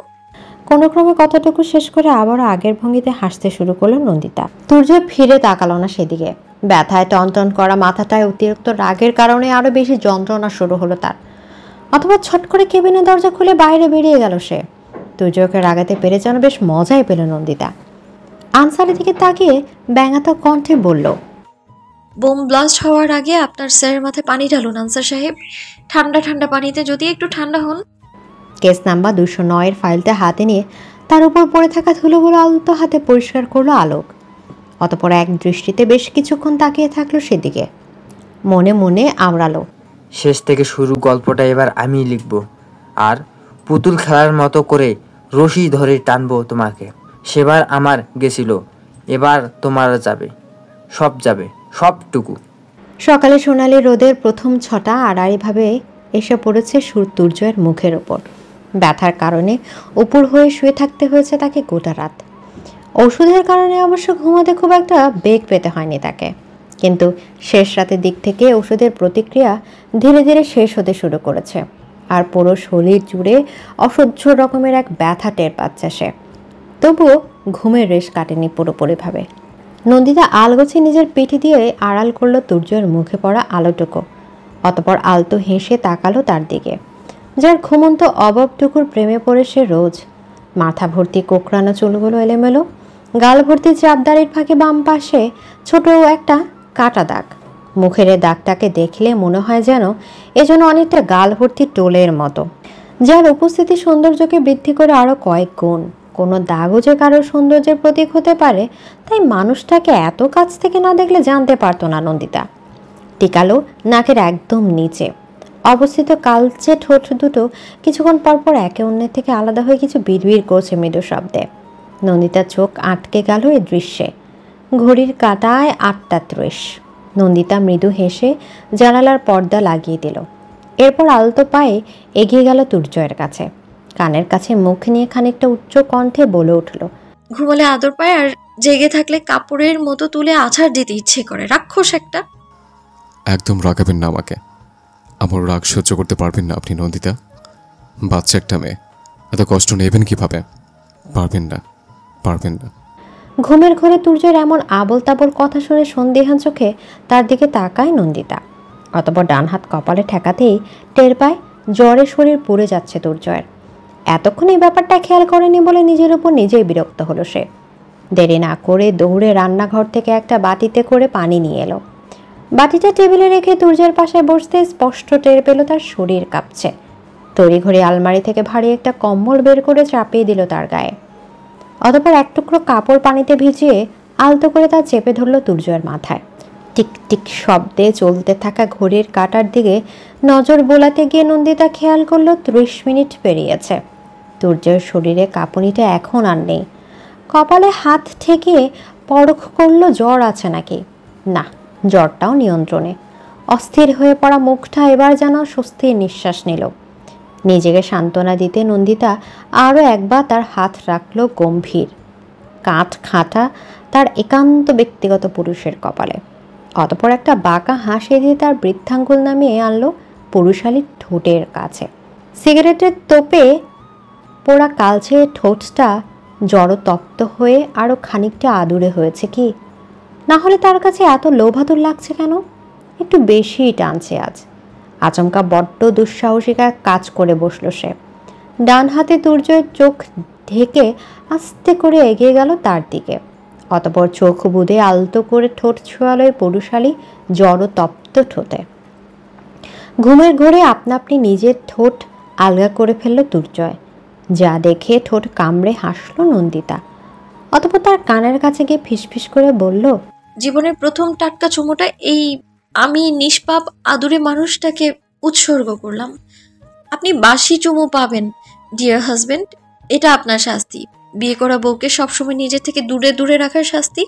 কোনো ক্রমে কতটুকু শেষ করে আবারও আগের ভঙ্গিতে হাসতে শুরু করলো নন্দিতা। তুর্য ফিরে তাকালো না সেদিকে। ব্যথায় টনটন করা মাথাটায় অতিরিক্ত রাগের কারণে আরো বেশি যন্ত্রণা শুরু হলো তার। অথবা ছট করে কেবিনের দরজা খুলে বাইরে বেরিয়ে গেল সে। তুর্যকে রাগাতে পেরে যেন বেশ মজাই পেল নন্দিতা। আনসারের দিকে তাকিয়ে ব্যঙ্গাত্মক কণ্ঠে বলল, বোম ব্লাস্ট হওয়ার আগে আপনার স্যারের মাথায় পানি ঢালুন আনসার সাহেব। ঠান্ডা ঠান্ডা পানিতে যদি একটু ঠান্ডা হন। কেস নাম্বার 209 ফাইলটা হাতে নিয়ে তার উপর পড়ে থাকা ধুলোগুলো আলতো হাতে পরিষ্কার করলো আলোক। অতঃপর এক দৃষ্টিতে বেশ কিছুক্ষণ তাকিয়ে থাকলো সেদিকে। মনে মনে আওড়ালো, শেষ থেকে শুরু গল্পটা এবার আমি লিখব, আর পুতুল খেলার মতো করে রশি ধরে টানবো তোমাকে। সেবার আমার গেছিল, এবার তোমার যাবে, সব যাবে, সবটুকু। সকালে সোনালি রোদের প্রথম ছটা আড়াআড়িভাবে এসে পড়েছে তুর্যের মুখের ওপর। ব্যথার কারণে উপর হয়ে শুয়ে থাকতে হয়েছে তাকে গোটা রাত। ওষুধের কারণে অবশ্য ঘুমাতে খুব একটা বেগ পেতে হয়নি তাকে, কিন্তু শেষ রাতের দিক থেকে ওষুধের প্রতিক্রিয়া ধীরে ধীরে শেষ হতে শুরু করেছে। আর পুরো শরীর জুড়ে অসহ্য রকমের এক ব্যথা টের পাচ্ছে সে। তবুও ঘুমের রেশ কাটেনি পুরোপুরিভাবে। নন্দিতা আলগোছে নিজের পিঠে দিয়ে আড়াল করলো তুর্যের মুখে পড়া আলোটুকু। অতপর আলতো হেসে তাকালো তার দিকে, যার ঘুমন্ত অভাবটুকুর প্রেমে পড়ে সে রোজ। মাথা ভর্তি কোকড়ানো চুলগুলো এলোমেলো, গাল ভর্তি চাপদাড়ির ফাঁকে বাম পাশে ছোট একটা কাটা দাগ। মুখের দাগটাকে দেখলে মনে হয় যেন এজন্য অনেকটা গাল ভর্তি টোলের মতো, যার উপস্থিতি সৌন্দর্যকে বৃদ্ধি করে আরও কয়েক গুণ। কোনো দাগও যে কারোর সৌন্দর্যের প্রতীক হতে পারে তাই মানুষটাকে এত কাছ থেকে না দেখলে জানতে পারতো না নন্দিতা। টিকালো নাকের একদম নিচে অবস্থিত কালচে ঠোঁট দুটো কিছুক্ষণ পরপর একে অন্যের থেকে আলাদা হয়ে কিছু বিড়বিড় করছে মৃদু শব্দে। নন্দিতার চোখ আটকে গেল এই দৃশ্যে। ঘড়ির কাঁটায় 8:30। নন্দিতা মৃদু হেসে জানালার পর্দা লাগিয়ে দিল। এরপর আলতো পায়ে এগিয়ে গেল তুর্যয়ের কাছে। কানের কাছে মুখ নিয়ে খানিকটা উচ্চ কণ্ঠে বলে উঠল, ঘুমালে আদর পায়, আর জেগে থাকলে কাপড়ের মতো তুলে আছাড় দিতে ইচ্ছে করে। রাক্ষস একটা। একদম রাগাবেন না আমাকে। আমার রাগ সহ্য করতে পারবেন না আপনি নন্দিতা। বাচ্চা একটা মেয়ে, এত কষ্ট নেবেন কিভাবে? পারবেন না, পারবেন না। ঘুমের ঘরে তুর্যের এমন আবল তাবল কথা শুনে সন্দেহান চোখে তার দিকে তাকায় নন্দিতা। অতঃপর ডান হাত কপালে ঠেকাতেই টের পায় জ্বরে শরীর পুড়ে যাচ্ছে তুর্যয়ের। এতক্ষণ এই ব্যাপারটা খেয়াল করেনি বলে নিজের উপর নিজেই বিরক্ত হলো সে। দেরি না করে দৌড়ে রান্নাঘর থেকে একটা বাটিতে করে পানি নিয়ে এলো। বাটিটা টেবিলে রেখে তুর্যের পাশে বসতে স্পষ্ট টের পেল তার শরীর কাঁপছে। তড়িঘড়ি আলমারি থেকে ভারী একটা কম্বল বের করে চাপিয়ে দিল তার গায়ে। অতঃপর এক টুকরো কাপড় পানিতে ভিজিয়ে আলতো করে তা চেপে ধরলো তুর্যের মাথায়। টিক টিক শব্দে চলতে থাকা ঘড়ির কাঁটার দিকে নজর বোলাতে গিয়ে নন্দিতা খেয়াল করলো 30 মিনিট পেরিয়েছে। তুর্যের শরীরে কাঁপুনিটা এখন আর নেই। কপালে হাত ঠেকিয়ে পরখ করলো জ্বর আছে নাকি। না, জ্বরটাও নিয়ন্ত্রণে। অস্থির হয়ে পড়া মুখটা এবার যেন স্বস্তির নিঃশ্বাস নিল। নিজেকে সান্ত্বনা দিতে নন্দিতা আরও একবার তার হাত রাখল গম্ভীর কাঠ খাঁটা তার একান্ত ব্যক্তিগত পুরুষের কপালে। অতপর একটা বাঁকা হাসি দিয়ে তার বৃদ্ধাঙ্গুল নামিয়ে আনলো পুরুষালীর ঠোঁটের কাছে। সিগারেটের তোপে পোড়া কালচে ঠোঁটটা জড়তপ্ত হয়ে আরও খানিকটা আদুরে হয়েছে কি, না হলে তার কাছে এত লোভাতুর লাগছে কেন? একটু বেশিই টানছে আজ। আচমকা বড্ড দুঃসাহসিকা কাজ করে বসলো সে। ডান হাতে দুর্জয়ের চোখ ঢেকে আস্তে করে এগিয়ে গেল তার দিকে। অতপর চোখ বুঁধে আলতো করে ঠোঁট ছোঁয়ালো পৌরুষালী জড়তপ্ত ঠোঁটে। ঘুমের ঘোরে আপনা আপনি নিজের ঠোঁট আলগা করে ফেলল দুর্জয়, যা দেখে ঠোঁট কামড়ে হাসলো নন্দিতা। অতপর তার কানের কাছে গিয়ে ফিসফিস করে বলল, জীবনের প্রথম টাটকা চুমোটা এই আমি নিষ্পাপ আদুরে মানুষটাকে উৎসর্গ করলাম। আপনি বাসি চুমো পাবেন ডিয়ার হাজবেন্ড, এটা আপনার শাস্তি। বিয়ে করা বউকে সবসময় নিজের থেকে দূরে দূরে রাখার শাস্তি।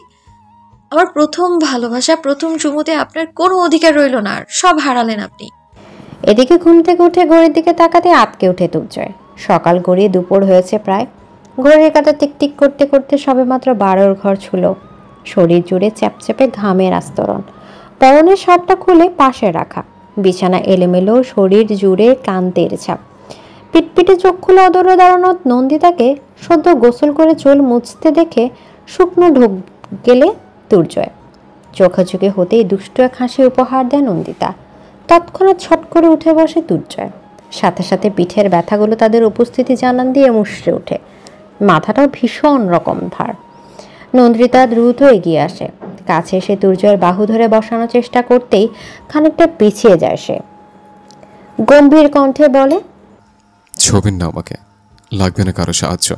আমার প্রথম ভালোবাসা, প্রথম চুমোতে আপনার কোনো অধিকার রইল না, আর সব হারালেন আপনি। এদিকে ঘুম থেকে উঠে ঘড়ির দিকে তাকাতে আটকে উঠে দুর্জয়। সকাল গড়িয়ে দুপুর হয়েছে প্রায়। ঘড়ির কাঁটা টিকটিক করতে করতে সবেমাত্র 12 ঘর ছুল। শরীর জুড়ে চ্যাপচ্যাপে ঘামের আস্তরণ, পরনের শার্টটা খুলে পাশে রাখা, বিছানা এলোমেলো, শরীর জুড়ে ক্লান্তির ছাপ। পিটপিটে চোখ খুলে অদূরে দাঁড়ানো নন্দিতাকে সদ্য গোসল করে চুল মুছতে দেখে শুকনো ঢোক গেলে দুর্জয়। চোখাচোখি হতেই দুষ্ট এক হাসি উপহার দেয় নন্দিতা। তৎক্ষণাৎ ছট করে উঠে বসে দুর্জয়। সাথে সাথে পিঠের ব্যথাগুলো তাদের উপস্থিতি জানান দিয়ে মুষড়ে ওঠে। মাথাটাও ভীষণ রকম ভার। নন্দিতা দ্রুত এগিয়ে আসে। কাছে এসে দুর্জয়ের বাহু ধরে বসানোর চেষ্টা করতেই খানিকটা পিছিয়ে যায় সে। গম্ভীর কণ্ঠে বলে, ছবিন না আমাকে, লাগবে না কারো সাহায্য।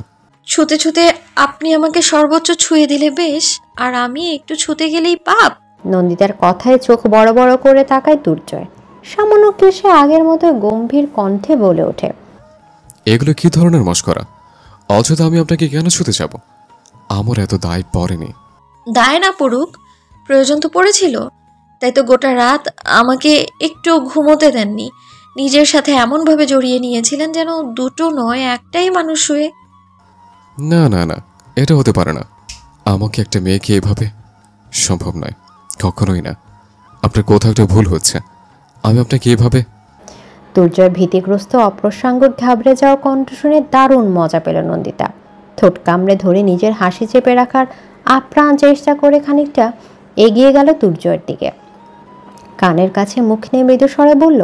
ছুতে ছুতে আপনি আমাকে সর্বোচ্চ ছুঁয়ে দিলে বেশ, আর আমি একটু ছুতে গেলেই পাপ। নন্দিতার কথায় চোখ বড় বড় করে তাকায় দুর্জয়। সামান্য কেশে আগের মতো গম্ভীর কণ্ঠে বলে ওঠে, এগুলো কি ধরনের মশকরা? অযথা আমি আপনাকে কেন ছুতে যাব? আমার এত দায় পড়েনি। দায় না পড়ুক, প্রয়োজন তো পড়েছিল। তাই তো গোটা রাত আমাকে একটু ঘুমোতে দেননি। নিজের সাথে এমনভাবে জড়িয়ে নিয়েছিলেন যেন দুটো নয়, একটাই মানুষ শুয়ে। না না না, এটা হতে পারে না। আমাকে একটা মেয়েকে এভাবে, সম্ভব নয়, কখনোই না। আপনার কোথাও একটা ভুল হচ্ছে। আমি আপনাকে এভাবে। দুর্জয় ভীতিগ্রস্ত অপ্রসঙ্গ ঘাবড়ে যাওয়া কণ্ঠ শুনে দারুণ মজা পেল নন্দিতা। ঠোঁট কামড়ে ধরে নিজের হাসি চেপে রাখার আপ্রাণ চেষ্টা করে খানিকটা এগিয়ে গেল দুর্জয়ের দিকে। কানের কাছে মুখ নিয়ে মৃদু স্বরে বলল,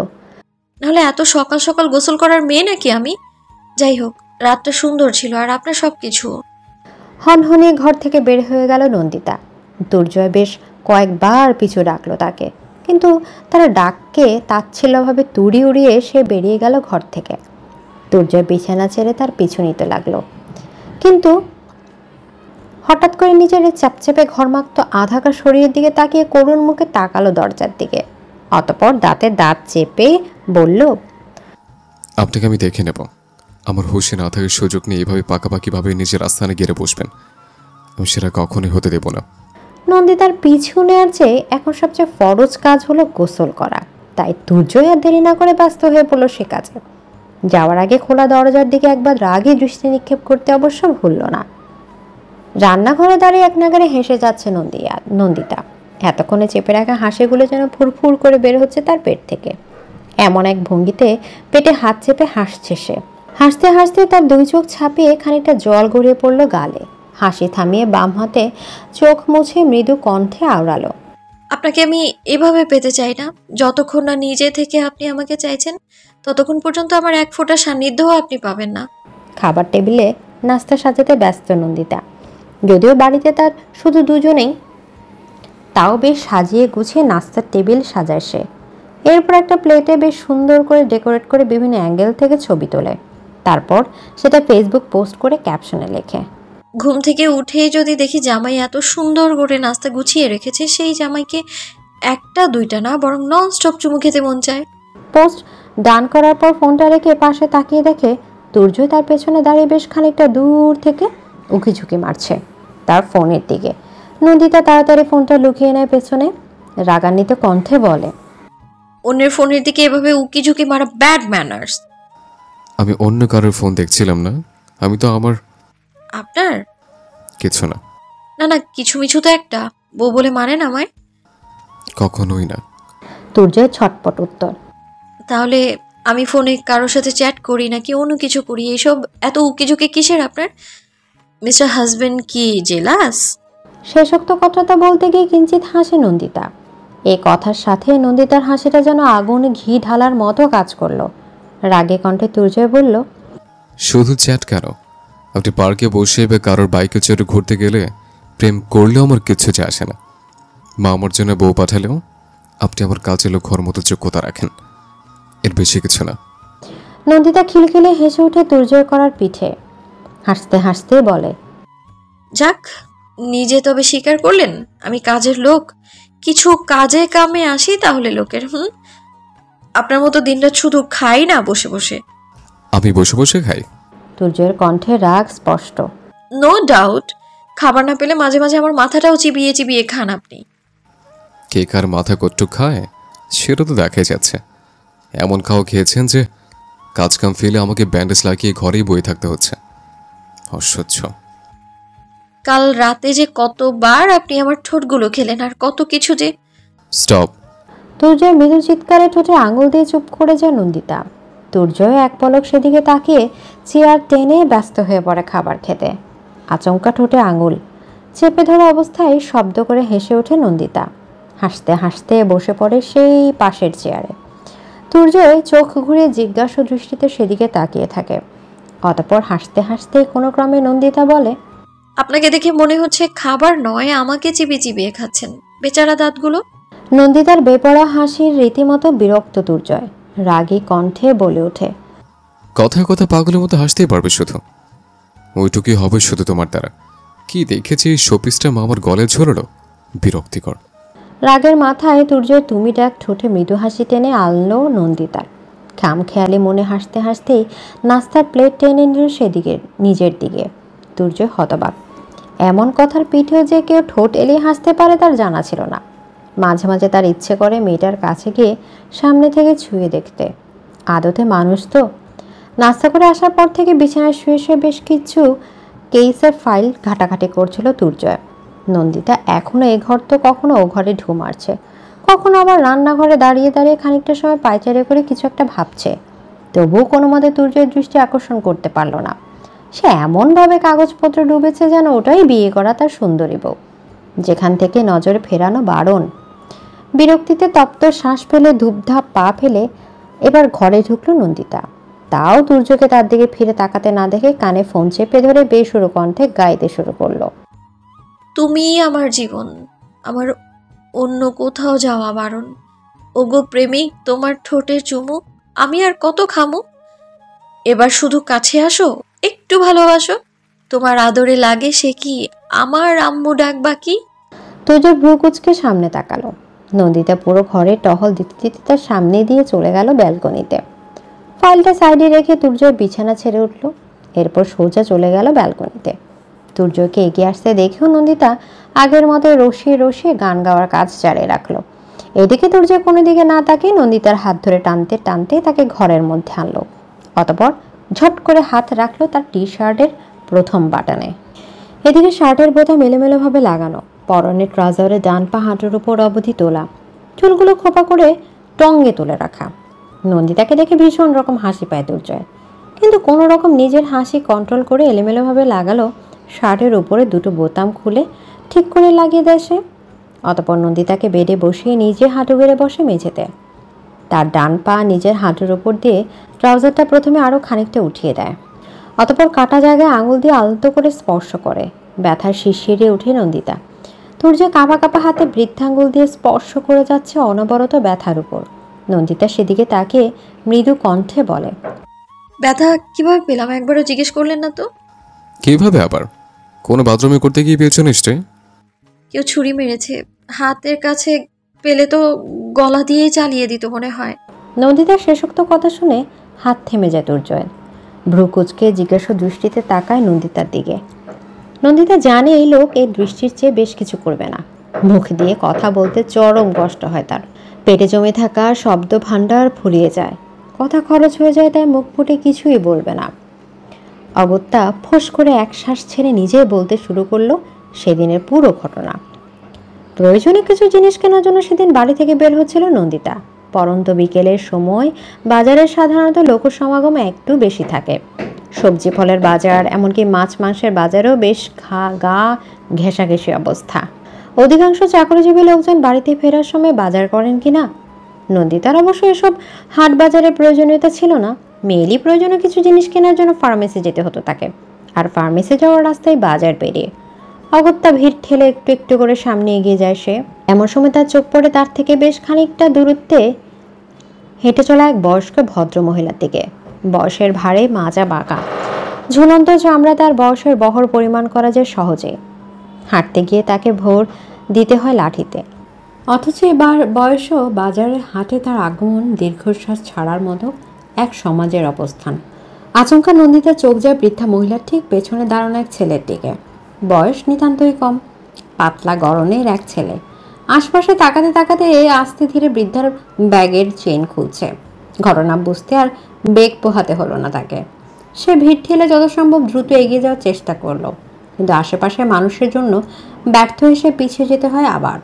নাহলে এত সকাল সকাল গোসল করার মেয়ে নাকি আমি? যাই হোক, রাতটা সুন্দর ছিল, আর আপনার সবকিছু। হনহনিয়ে ঘর থেকে বের হয়ে গেল নন্দিতা। দুর্জয় বেশ কয়েকবার পিছু ডাকলো তাকে, কিন্তু তারা ডাককে তাচ্ছিল্যভাবে তুড়ি উড়িয়ে সে বেরিয়ে গেল ঘর থেকে। দুর্জয় বিছানা ছেড়ে তার পিছু নিতে লাগলো, কিন্তু হঠাৎ করে নিজের চাপচাপে ঘরমাক্ত আধাকা শরীরের দিকে তাকিয়ে করুণ মুখে তাকালো দরজার দিকে। অতপর দাঁতে দাঁত চেপে বলল, আপনাকে আমি দেখে নেব। আমার হুঁশে না থাকার সুযোগ নিয়ে এভাবে পাকাপাকিভাবে নিজের আস্থানে গেড়ে বসবেন, আমি সেটা কখনোই হতে দেব না। নন্দিতার পিছু নেওয়ার চেয়ে এখন সবচেয়ে ফরজ কাজ হলো গোসল করা। তাই দুর্জয় আর দেরি না করে ব্যস্ত হয়ে পড়ল সে কাজে। যাওয়ার আগে খোলা দরজার দিকে একবার রাগে দৃষ্টি নিক্ষেপ করতে অবশ্য ভুলল না। রান্নাঘরে দাঁড়িয়ে এক নাগারে হেসে যাচ্ছে নন্দিতা। এতক্ষণে চেপে রাখা হাসিগুলো যেন ফুরফুর করে বের হচ্ছে তার পেট থেকে। এমন এক ভঙ্গিতে পেটে হাত চেপে হাসছে সে। হাসতে হাসতে তার দুই চোখ ছাপিয়ে খানিকটা জল গড়িয়ে পড়ল গালে। হাসি থামিয়ে বাম হাতে চোখ মুছে মৃদু কণ্ঠে আওড়ালো, আপনাকে আমি এভাবে পেতে চাই না। যতক্ষণ না নিজে থেকে আপনি আমাকে চাইছেন, ততক্ষণ পর্যন্ত আমার এক ফোঁটা সান্নিধ্যও আপনি পাবেন না। খাবার টেবিলে নাস্তা সাজাতে ব্যস্ত নন্দিতা। যদিও বাড়িতে তার শুধু দুজনেই, তাও বেশ সাজিয়ে গুছিয়ে নাস্তার টেবিল সাজায় সে। এরপর একটা প্লেটে বেশ সুন্দর করে ডেকোরেট করে বিভিন্ন অ্যাঙ্গেল থেকে ছবি তোলে। তারপর সেটা ফেসবুক পোস্ট করে ক্যাপশনে লেখে, ঘুম থেকে উঠেই যদি দেখি জামাই এত সুন্দর করে নাস্তা গুছিয়ে রেখেছে, সেই জামাইকে একটা দুইটা না বরং নন স্টপ চুমু খেতে মন চায়। পোস্ট ডান করার পর ফোনটা রেখে পাশে তাকিয়ে দেখে দুর্জয় তার পেছনে দাঁড়িয়ে বেশ খানিকটা দূর থেকে উঁকিঝুঁকি মারছে তার ফোনের দিকে। নন্দিতা তাড়াতাড়ি ফোনটা লুকিয়ে নেয় পেছনে। রাগান্বিত কণ্ঠে বলে, অন্যের ফোনের দিকে এভাবে উকি ঝুঁকি মারা ব্যাড ম্যানার্স। আমি অন্য কারোর ফোন দেখছিলাম না, আমি তো আমার আপনার? কিছু না। না না, কিছু মিছু তো একটা। বউ বলে মানেন আমায়? কখনোই না। তুর্যের ছটপট উত্তর। তাহলে আমি ফোনে কারোর সাথে চ্যাট করি নাকি অন্য কিছু করি, এইসব এত উকিঝুঁকি কিসের আপনার? মিস্টার হাজবেন্ড কি জেলাস? শেষোক্ত কথাটা বলতে গিয়ে কিঞ্চিত হাসে নন্দিতা। এই কথার সাথে নন্দিতার হাসিটা যেন আগুন ঘি ঢালার মতো কাজ করলো। রাগে কণ্ঠে তুর্জয় বলল, শুধু চ্যাট কেন, আপনি পার্কে বসে বা কারোর বাইকে চড়ে ঘুরতে গেলে প্রেম করলেও আমার কিচ্ছু যায় আসে না। মা আমার জন্য বউ পাঠালেও আপনি আমার কাজে লোকের মতো যোগ্যতা রাখেন, এর বেশি কিছু না। নন্দিতা খিলখিলে হেসে উঠে তুর্জয় করার পিঠে। হাসতে হাসতে বলে, যাক, নিজে তবে স্বীকার করলেন আমি কাজের লোক। কিছু কাজে কামে আসি তাহলে লোকের। আপনার মতো দিনরাত শুধু খাই না বসে বসে। আমি বসে বসে খাই? তুর্জয়ের কণ্ঠে রাগ স্পষ্ট। নো ডাউট, খাবার না পেলে মাঝে মাঝে আমার মাথাটাও চিবিয়ে চিবিয়ে খান আপনি। কে কার মাথা কট্টুক খায় সেটা তো দেখা যাচ্ছে। এমন খাওয়া খেয়েছেন যে কাজ কাম ফেলে আমাকে ব্যান্ডেজ লাগিয়ে ঘরেই বয়ে থাকতে হচ্ছে। অসহ্য। কাল রাতে যে কতবার আপনি আমার ঠোঁটগুলো খেলেন, আর কত কিছু যে। স্টপ। তুর্জয়ের মৃদু চিৎকারে ঠোঁটে আঙুল দিয়ে চুপ করে যায় নন্দিতা। তুর্জয় এক পলক সেদিকে তাকিয়ে চেয়ার টেনে ব্যস্ত হয়ে পড়ে খাবার খেতে। আচমকা ঠোঁটে আঙুল চেপে ধরা অবস্থায় শব্দ করে হেসে ওঠে নন্দিতা। হাসতে হাসতে বসে পড়ে সেই পাশের চেয়ারে। তুর্জয় চোখ ঘুরে জিজ্ঞাসা দৃষ্টিতে সেদিকে তাকিয়ে থাকে। অতঃপর হাসতে হাসতে কোনো ক্রমে নন্দিতা বলে, আপনাকে দেখে মনে হচ্ছে খাবার নয় আমাকে চিবিয়ে চিবিয়ে খাচ্ছেন, বেচারা দাঁতগুলো। নন্দিতার বেপরা হাসির রীতিমতো বিরক্ত তুর্জয় রাগী কণ্ঠে বলে ওঠে, কথায় কথা পাগলের মতো হাসতেই পারবে শুধু, ওইটুকুই হবে শুধু তোমার দ্বারা। কি দেখেছি এই শোপিসটা মা আমার গলায় ঝরলো, বিরক্তিকর। রাগের মাথায় তুর্যের তুমি ডাক ঠোঁটে মৃদু হাসি টেনে আনলো নন্দিতার। খামখেয়ালি মনে হাসতে হাসতেই নাস্তার প্লেট টেনে নিল সেদিকে নিজের দিকে। তুর্যয় হতবাক। এমন কথার পিঠেও যে কেউ ঠোঁট এলিয়ে হাসতে পারে তার জানা ছিল না। মাঝে মাঝে তার ইচ্ছে করে মেয়েটার কাছে গিয়ে সামনে থেকে ছুঁয়ে দেখতে। আদতে মানুষ তো। নাস্তা করে আসার পর থেকে বিছানায় শুয়ে শুয়ে বেশ কিছু কেসের ফাইল ঘাটাঘাটি করছিল তুর্জয়। নন্দিতা এখনো এ ঘর তো কখনো ও ঘরে ঢু মারছে, কখনো আবার রান্নাঘরে দাঁড়িয়ে দাঁড়িয়ে খানিকটা সময় পায়চারি করে কিছু একটা ভাবছে। তবুও কোনো মতে তুর্যের দৃষ্টি আকর্ষণ করতে পারল না। সে এমনভাবে কাগজপত্র ডুবেছে যেন ওটাই বিয়ে করা তার সুন্দরী বউ, যেখান থেকে নজরে ফেরানো বারণ। বিরক্তিতে তপ্ত শ্বাস ফেলে ধূপধাপ পা ফেলে এবার ঘরে ঢুকলো নন্দিতা। তাও তুর্যকে তার দিকে ফিরে তাকাতে না দেখে কানে ফোন চেপে ধরে বেসুরো কণ্ঠে গাইতে শুরু করলো, তুমি আমার জীবন, আমার অন্য কোথাও যাওয়া বারণ। ওগো প্রেমিক, তোমার ঠোঁটের চুমু আমি আর কত খামু। এবার শুধু কাছে আসো, একটু ভালোবাসো। তোমার আদরে লাগে সে কি আমার আম্মু ডাক বাকি। তুর্যর ভ্রু কুচকে সামনে তাকালো। নন্দিতা পুরো ঘরে টহল দিতে দিতে তার সামনে দিয়ে চলে গেল ব্যালকনিতে। ফাইলটা সাইডে রেখে তুর্যর বিছানা ছেড়ে উঠল। এরপর সোজা চলে গেল ব্যালকনিতে। তুর্যকে এগিয়ে আসতে দেখেও নন্দিতা আগের মতো রসিয়ে রসিয়ে গান গাওয়ার কাজ চালিয়ে রাখলো। এদিকে তুর্য কোনো দিকে না তাকিয়ে নন্দিতার হাত ধরে টানতে টানতে তাকে ঘরের মধ্যে আনলো। অতঃপর ঝট করে হাত রাখলো তার টি শার্টের প্রথম বাটনে। এদিকে শার্টের বোতাম এলোমেলোভাবে লাগানো, পরনে ট্রাউজারে ডান পা হাঁটুর উপর অবধি তোলা, চুলগুলো খোপা করে টঙ্গে তুলে রাখা। নন্দিতাকে দেখে ভীষণ রকম হাসি পায় তুর্জয়, কিন্তু কোনো রকম নিজের হাসি কন্ট্রোল করে এলোমেলোভাবে লাগালো শার্টের উপরে দুটো বোতাম খুলে ঠিক করে লাগিয়ে দেয় সে। অতঃপর নন্দিতাকে বেডে বসিয়ে নিজে হাঁটু গেড়ে বসে মেঝেতে। তার ডান পা নিজের হাঁটুর উপর দিয়ে ট্রাউজারটা প্রথমে আরও খানিকটা উঠিয়ে দেয়। অতঃপর কাটা জায়গায় আঙুল দিয়ে আলতো করে স্পর্শ করে। ব্যথার শিরশিরে উঠে নন্দিতা। তুর্য কাঁপা কাঁপা হাতে বৃদ্ধাঙ্গুল দিয়ে স্পর্শ করে যাচ্ছে অনবরত ব্যথার উপর। নন্দিতা সেদিকে তাকিয়ে মৃদু কণ্ঠে বলে, ব্যথা কিভাবে পেলাম একবারও জিজ্ঞেস করলেন না তো? কিভাবে আবার? কোনো বাথরুমে করতে গিয়ে পেয়েছো নিশ্চয়ই। কেউ ছুরি মেরেছে, হাতের কাছে পেলে তো গলা দিয়েই চালিয়ে দিত মনে হয়। নন্দিতার শেষোক্ত কথা শুনে হাত থেমে যায় তুর্জয়ের। ভ্রু কুচকে জিজ্ঞাসা দৃষ্টিতে তাকায় নন্দিতার দিকে। নন্দিতা জানে এই লোক এই দৃষ্টির চেয়ে বেশ কিছু করবে না। মুখ দিয়ে কথা বলতে চরম কষ্ট হয় তার। পেটে জমে থাকা শব্দ ভাণ্ডার ফুরিয়ে যায়। কথা খরচ হয়ে যায় তাই মুখ ফুটে কিছুই বলবে না। অগত্যা ফোঁস করে এক শ্বাস ছেড়ে নিজেই বলতে শুরু করলো সেদিনের পুরো ঘটনা। প্রয়োজনীয় কিছু জিনিস কেনার জন্য সেদিন বাড়ি থেকে বের হচ্ছিল নন্দিতা। পরন্ত বিকেলের সময় বাজারে সাধারণত লোক সমাগম একটু বেশি থাকে। সবজি ফলের বাজার, এমনকি মাছ মাংসের বাজারেও বেশ গা ঘেঁষাঘেঁষি অবস্থা। অধিকাংশ চাকরিজীবী লোকজন বাড়িতে ফেরার সময় বাজার করেন কিনা। নন্দিতার অবশ্য এসব হাট বাজারের প্রয়োজনীয়তা ছিল না। মেয়েলি প্রয়োজনীয় কিছু জিনিস কেনার জন্য ফার্মেসি যেতে হতো তাকে, আর ফার্মেসি যাওয়ার রাস্তায় বাজার পেরিয়ে। অগত্যা ভিড় ঠেলে একটু একটু করে সামনে এগিয়ে যায় সে। এমন সময় তার চোখ পড়ে তার থেকে বেশ খানিকটা দূরত্বে হেঁটে চলা এক বয়স্ক ভদ্র মহিলার দিকে। বয়সের ভারে মাজা বাঁকা, ঝুলন্ত চামড়া, তার বয়সের বহর পরিমাণ করা যায় সহজে। হাঁটতে গিয়ে তাকে ভোর দিতে হয় লাঠিতে, অথচ এবার বয়সও বাজারের হাটে তার আগমন দীর্ঘশ্বাস ছাড়ার মতো এক সমাজের অবস্থান। আচমকা নন্দিতার চোখ যায় বৃদ্ধা মহিলার ঠিক পেছনে দাঁড়ানো এক ছেলের দিকে। বয়স নিতান্তই কম, পাতলা গড়নের এক ছেলে। আশপাশে তাকাতে তাকাতে আস্তে ধীরে বৃদ্ধার ব্যাগের চেইন খুলছে। ঘটনা বুঝতে আর বেগ পোহাতে হলো না তাকে। সে ভিড় ঠেলে যত সম্ভব দ্রুত এগিয়ে যাওয়ার চেষ্টা করলো, কিন্তু আশেপাশে মানুষের জন্য ব্যর্থ হয়ে সে পিছিয়ে যেতে হয় আবার।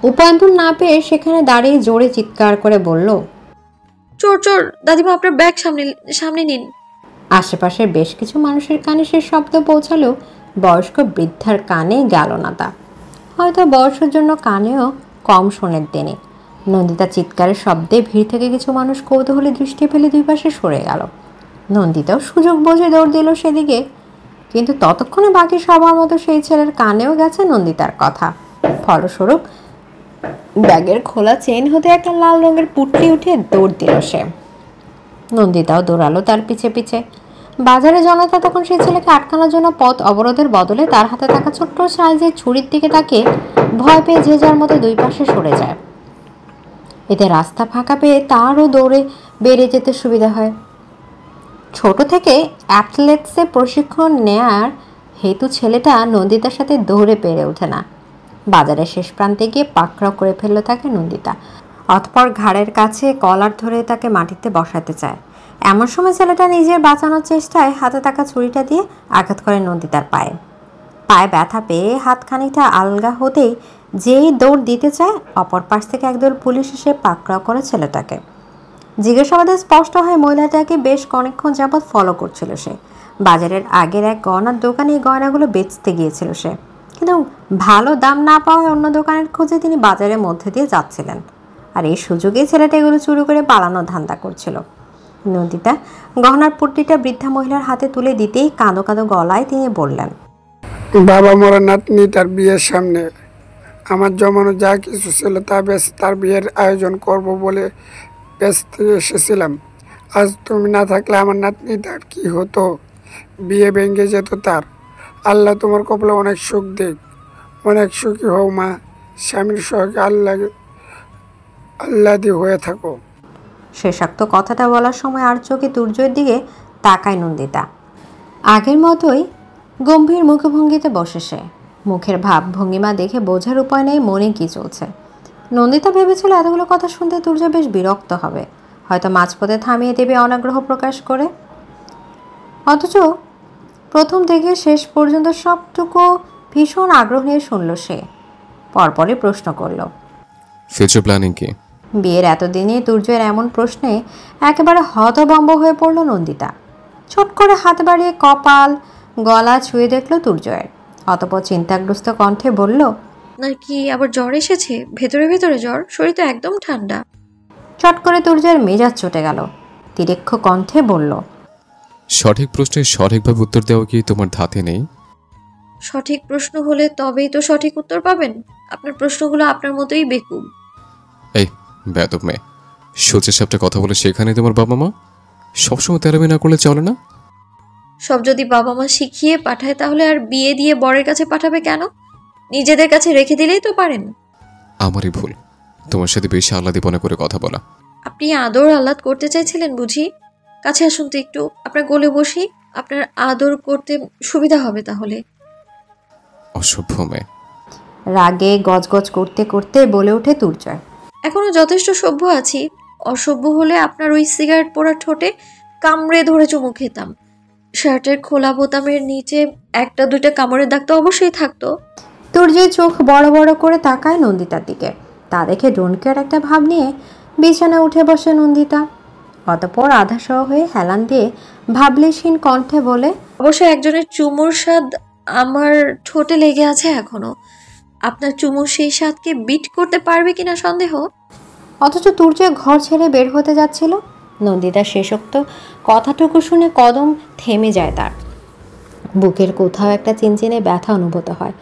উপায়ন্তর না পেয়ে সেখানে দাঁড়িয়ে জোরে চিৎকার করে বলল, চোর চোর, দাদিমা আপনার ব্যাগ সামনে নিন। আশেপাশের বেশ কিছু মানুষের কানে সে শব্দ পৌঁছালেও বয়স্ক বৃদ্ধার কানে গেল না তা। হয়তো বয়সের জন্য কানেও কম শোনেন তিনি। নন্দিতা চিৎকারের শব্দে ভিড় থেকে কিছু মানুষ কৌতূহলী দৃষ্টি ফেলে দুই পাশে সরে গেল। নন্দিতাও সুযোগ বুঝে দৌড় দিল সেদিকে, কিন্তু ততক্ষণে বাকি সবার মতো সেই ছেলের কানেও গেছে নন্দিতার কথা। ফলস্বরূপ ব্যাগের খোলা চেইন হতে একটা লাল রঙের পুটলি উঠে দৌড় দিল সে। নন্দিতাও দৌড়ালো তার পিছে পিছে। বাজারে জনতা তখন সেই ছেলেকে আটকানোর জন্য পথ অবরোধের বদলে তার হাতে থাকা ছোট্ট সাইজের ছুরির দিকে তাকে ভয় পেয়ে যে যার মতো দুই পাশে সরে যায়। এতে রাস্তা ফাঁকা পেয়ে তারও দৌড়ে বেরিয়ে যেতে সুবিধা হয়। ছোট থেকে অ্যাথলেটসে প্রশিক্ষণ নেয়ার হেতু ছেলেটা নন্দিতার সাথে দৌড়ে পেরে ওঠে না। বাজারের শেষ প্রান্তে গিয়ে পাকড়াও করে ফেলল তাকে নন্দিতা। অতঃপর ঘাড়ের কাছে কলার ধরে তাকে মাটিতে বসাতে চায়। এমন সময় ছেলেটা নিজের বাঁচানোর চেষ্টায় হাতে থাকা ছুরিটা দিয়ে আঘাত করে নন্দিতার পায়ে। পায়ে ব্যথা পেয়ে হাত খানিকটা আলগা হতেই যেই দৌড় দিতে চায়, অপর পাশ থেকে একদল পুলিশ এসে পাকড়াও করে ছেলেটাকে। জিজ্ঞাসাবাদে স্পষ্ট হয় মহিলাটাকে বেশ অনেকক্ষণ যাবৎ ফলো করছিল সে। বাজারের আগের এক গয়নার দোকানে এই গয়নাগুলো বেচতে গিয়েছিল সে, কিন্তু ভালো দাম না পাওয়ায় অন্য দোকানের খোঁজে তিনি বাজারের মধ্যে দিয়ে যাচ্ছিলেন। আর এই সুযোগে ছেলেটা এগুলো চুরি করে পালানোর ধান্দা করছিল। নন্দিতা গহনার পুটলিটা বৃদ্ধা মহিলার হাতে তুলে দিতেই কাঁদো কাঁদো গলায় তিনি বললেন, বাবা মরা নাতনি তার বিয়ের সামনে আমার জমানো যা কিছু ছিল তা বেশ তার বিয়ের আয়োজন করব বলে ব্যস্ত এসেছিলাম। আজ তুমি না থাকলে আমার নাতনি তার কি হতো? বিয়ে ভেঙে যেত তার। আল্লাহ তোমার কপালে অনেক সুখ দেখ, অনেক সুখী হও মা, স্বামীর সহকে আল্লাদি হয়ে থাকো। শেষাক্ত কথাটা বলার সময় আর চোখে দুর্জয়ের দিকে তাকায় নন্দিতা। আগের মতোই গম্ভীর মুখভঙ্গিতে বসে সে। মুখের ভাব ভঙ্গিমা দেখে বোঝার উপায় নেই মনে কি চলছে। নন্দিতা ভেবেছিল এতগুলো কথা শুনতে দুর্জয় বেশ বিরক্ত হবে, হয়তো মাঝপথে থামিয়ে দেবে অনাগ্রহ প্রকাশ করে। অথচ প্রথম থেকে শেষ পর্যন্ত সবটুকু ভীষণ আগ্রহ নিয়ে শুনল সে। পরপরই প্রশ্ন করল, ফিউচার প্ল্যানিং কি? বিয়ের এতদিনে দুর্জয়ের এমন প্রশ্নে একেবারে হতভম্ব হয়ে পড়ল নন্দিতা। ছোট করে হাত বাড়িয়ে কপাল গলা ছুঁয়ে দেখল দুর্জয়ের। অতঃপর চিন্তাগ্রস্ত কণ্ঠে বলল, নাকি আবার জ্বর এসেছে? ভেতরে ভেতরে জ্বর, শরীর তো একদম ঠান্ডা। চট করে দুর্জয়ের মেজাজ চটে গেল। তিরেক্ষ কণ্ঠে বলল, সঠিক প্রশ্নের সঠিকভাবে উত্তর দেওয়া কি তোমার ধাতে নেই? সঠিক প্রশ্ন হলে তবেই তো সঠিক উত্তর পাবেন। আপনার প্রশ্নগুলো আপনার মতোই বেকুব। এই বেয়াদব মেয়ে, সোজা সাপটা কথা বলে সেখানে তোমার বাবা মা সবসময় তেরামি না করলে চলে না? সব যদি বাবা মা শিখিয়ে পাঠায় তাহলে আর বিয়ে দিয়ে বরের কাছে পাঠাবে কেন? নিজেদের কাছে রেখে দিলেই তো পারেন। আমারই ভুল তোমার সাথে বেশি আহ্লাদীপনা করে কথা বলা। আপনি আদর আহ্লাদ করতে চাইছিলেন বুঝি? কাছে আসুন তো একটু, আপনার কোলে বসি, আপনার আদর করতে সুবিধা হবে তাহলে। অসভ্য মেয়ে। রাগে গজগজ করতে করতে বলে ওঠে দুর্জয়। এখনো যথেষ্ট সভ্য আছি, অসভ্য হলে আপনার ওই সিগারেট পোড়া ঠোঁটে কামড়ে ধরে চুমু খেতাম। শার্টের খোলা বোতামের নিচে একটা দুইটা কামড়ের দাগ তো অবশ্যই থাকতো। তুর্যের চোখ বড় বড় করে তাকায় নন্দিতার দিকে। তা দেখে ডোন্ট কেয়ার একটা ভাব নিয়ে বিছানায় উঠে বসে নন্দিতা। অতঃপর আধাসহ হয়ে হেলান দিয়ে ভাবলেশহীন কণ্ঠে বলে, অবশ্য একজনের চুমুর স্বাদ আমার ঠোঁটে লেগে আছে এখনো। আপনার চুমু সেই স্বাদকে বিট করতে পারবে কিনা সন্দেহ। অথচ তুর্য ঘর ছেড়ে বের হতে যাচ্ছিল। নন্দিতার শেষোক্ত কথাটুকু শুনে কদম থেমে যায় তার। বুকের কোথাও একটা চিনচিনে ব্যথা অনুভূত হয়।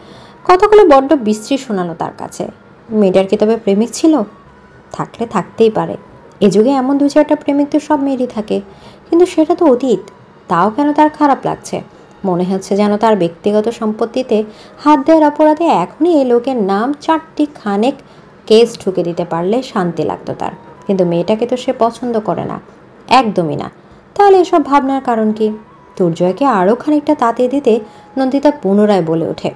কথাগুলো বড্ড বিশ্রী শোনালো তার কাছে। মেয়েটার কি তবে প্রেমিক ছিল? থাকলে থাকতেই পারে। এ যুগে এমন দু চারটা প্রেমিক তো সব মেয়েরই থাকে, কিন্তু সেটা তো অতীত। তাও কেন তার খারাপ লাগছে? মনে হচ্ছে যেন তার ব্যক্তিগত সম্পত্তিতে হাত দেওয়ার অপরাধে এখনই এই লোকের নাম 4টি খানেক কেস ঠুকে দিতে পারলে শান্তি লাগতো তার। কিন্তু মেয়েটাকে তো সে পছন্দ করে না, একদমই না। তাহলে এসব ভাবনার কারণ কি? দুর্জয়কে আরও খানিকটা তাতিয়ে দিতে নন্দিতা পুনরায় বলে ওঠে,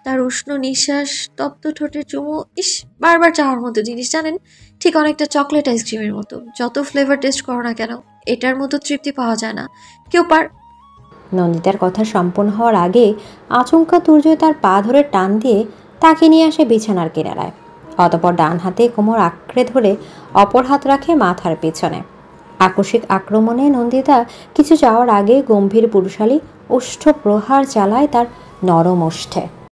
তার উষ্ণ নিঃশ্বাস, তপ্ত ঠোঁটের চুমু, ইস, বারবার চাওয়ার মতো জিনিস জানেন। ঠিক অনেকটা চকলেট আইসক্রিমের মতো। যত ফ্লেভার টেস্ট করো না কেন, এটার মতো তৃপ্তি পাওয়া যায় না। কেউ নন্দিতার কথা সম্পূর্ণ হওয়ার আগে আচমকা দুর্জয় তার পা ধরে টান দিয়ে তাকে নিয়ে আসে বিছানার কিনারায়। অতঃপর ডান হাতে কোমর আঁকড়ে ধরে অপর হাত রাখে মাথার পেছনে। আকস্মিক আক্রমণে নন্দিতা কিছু চাওয়ার আগে গম্ভীর পুরুষালী ওষ্ঠ প্রহার চালায় তার নরম ওষ্ঠে।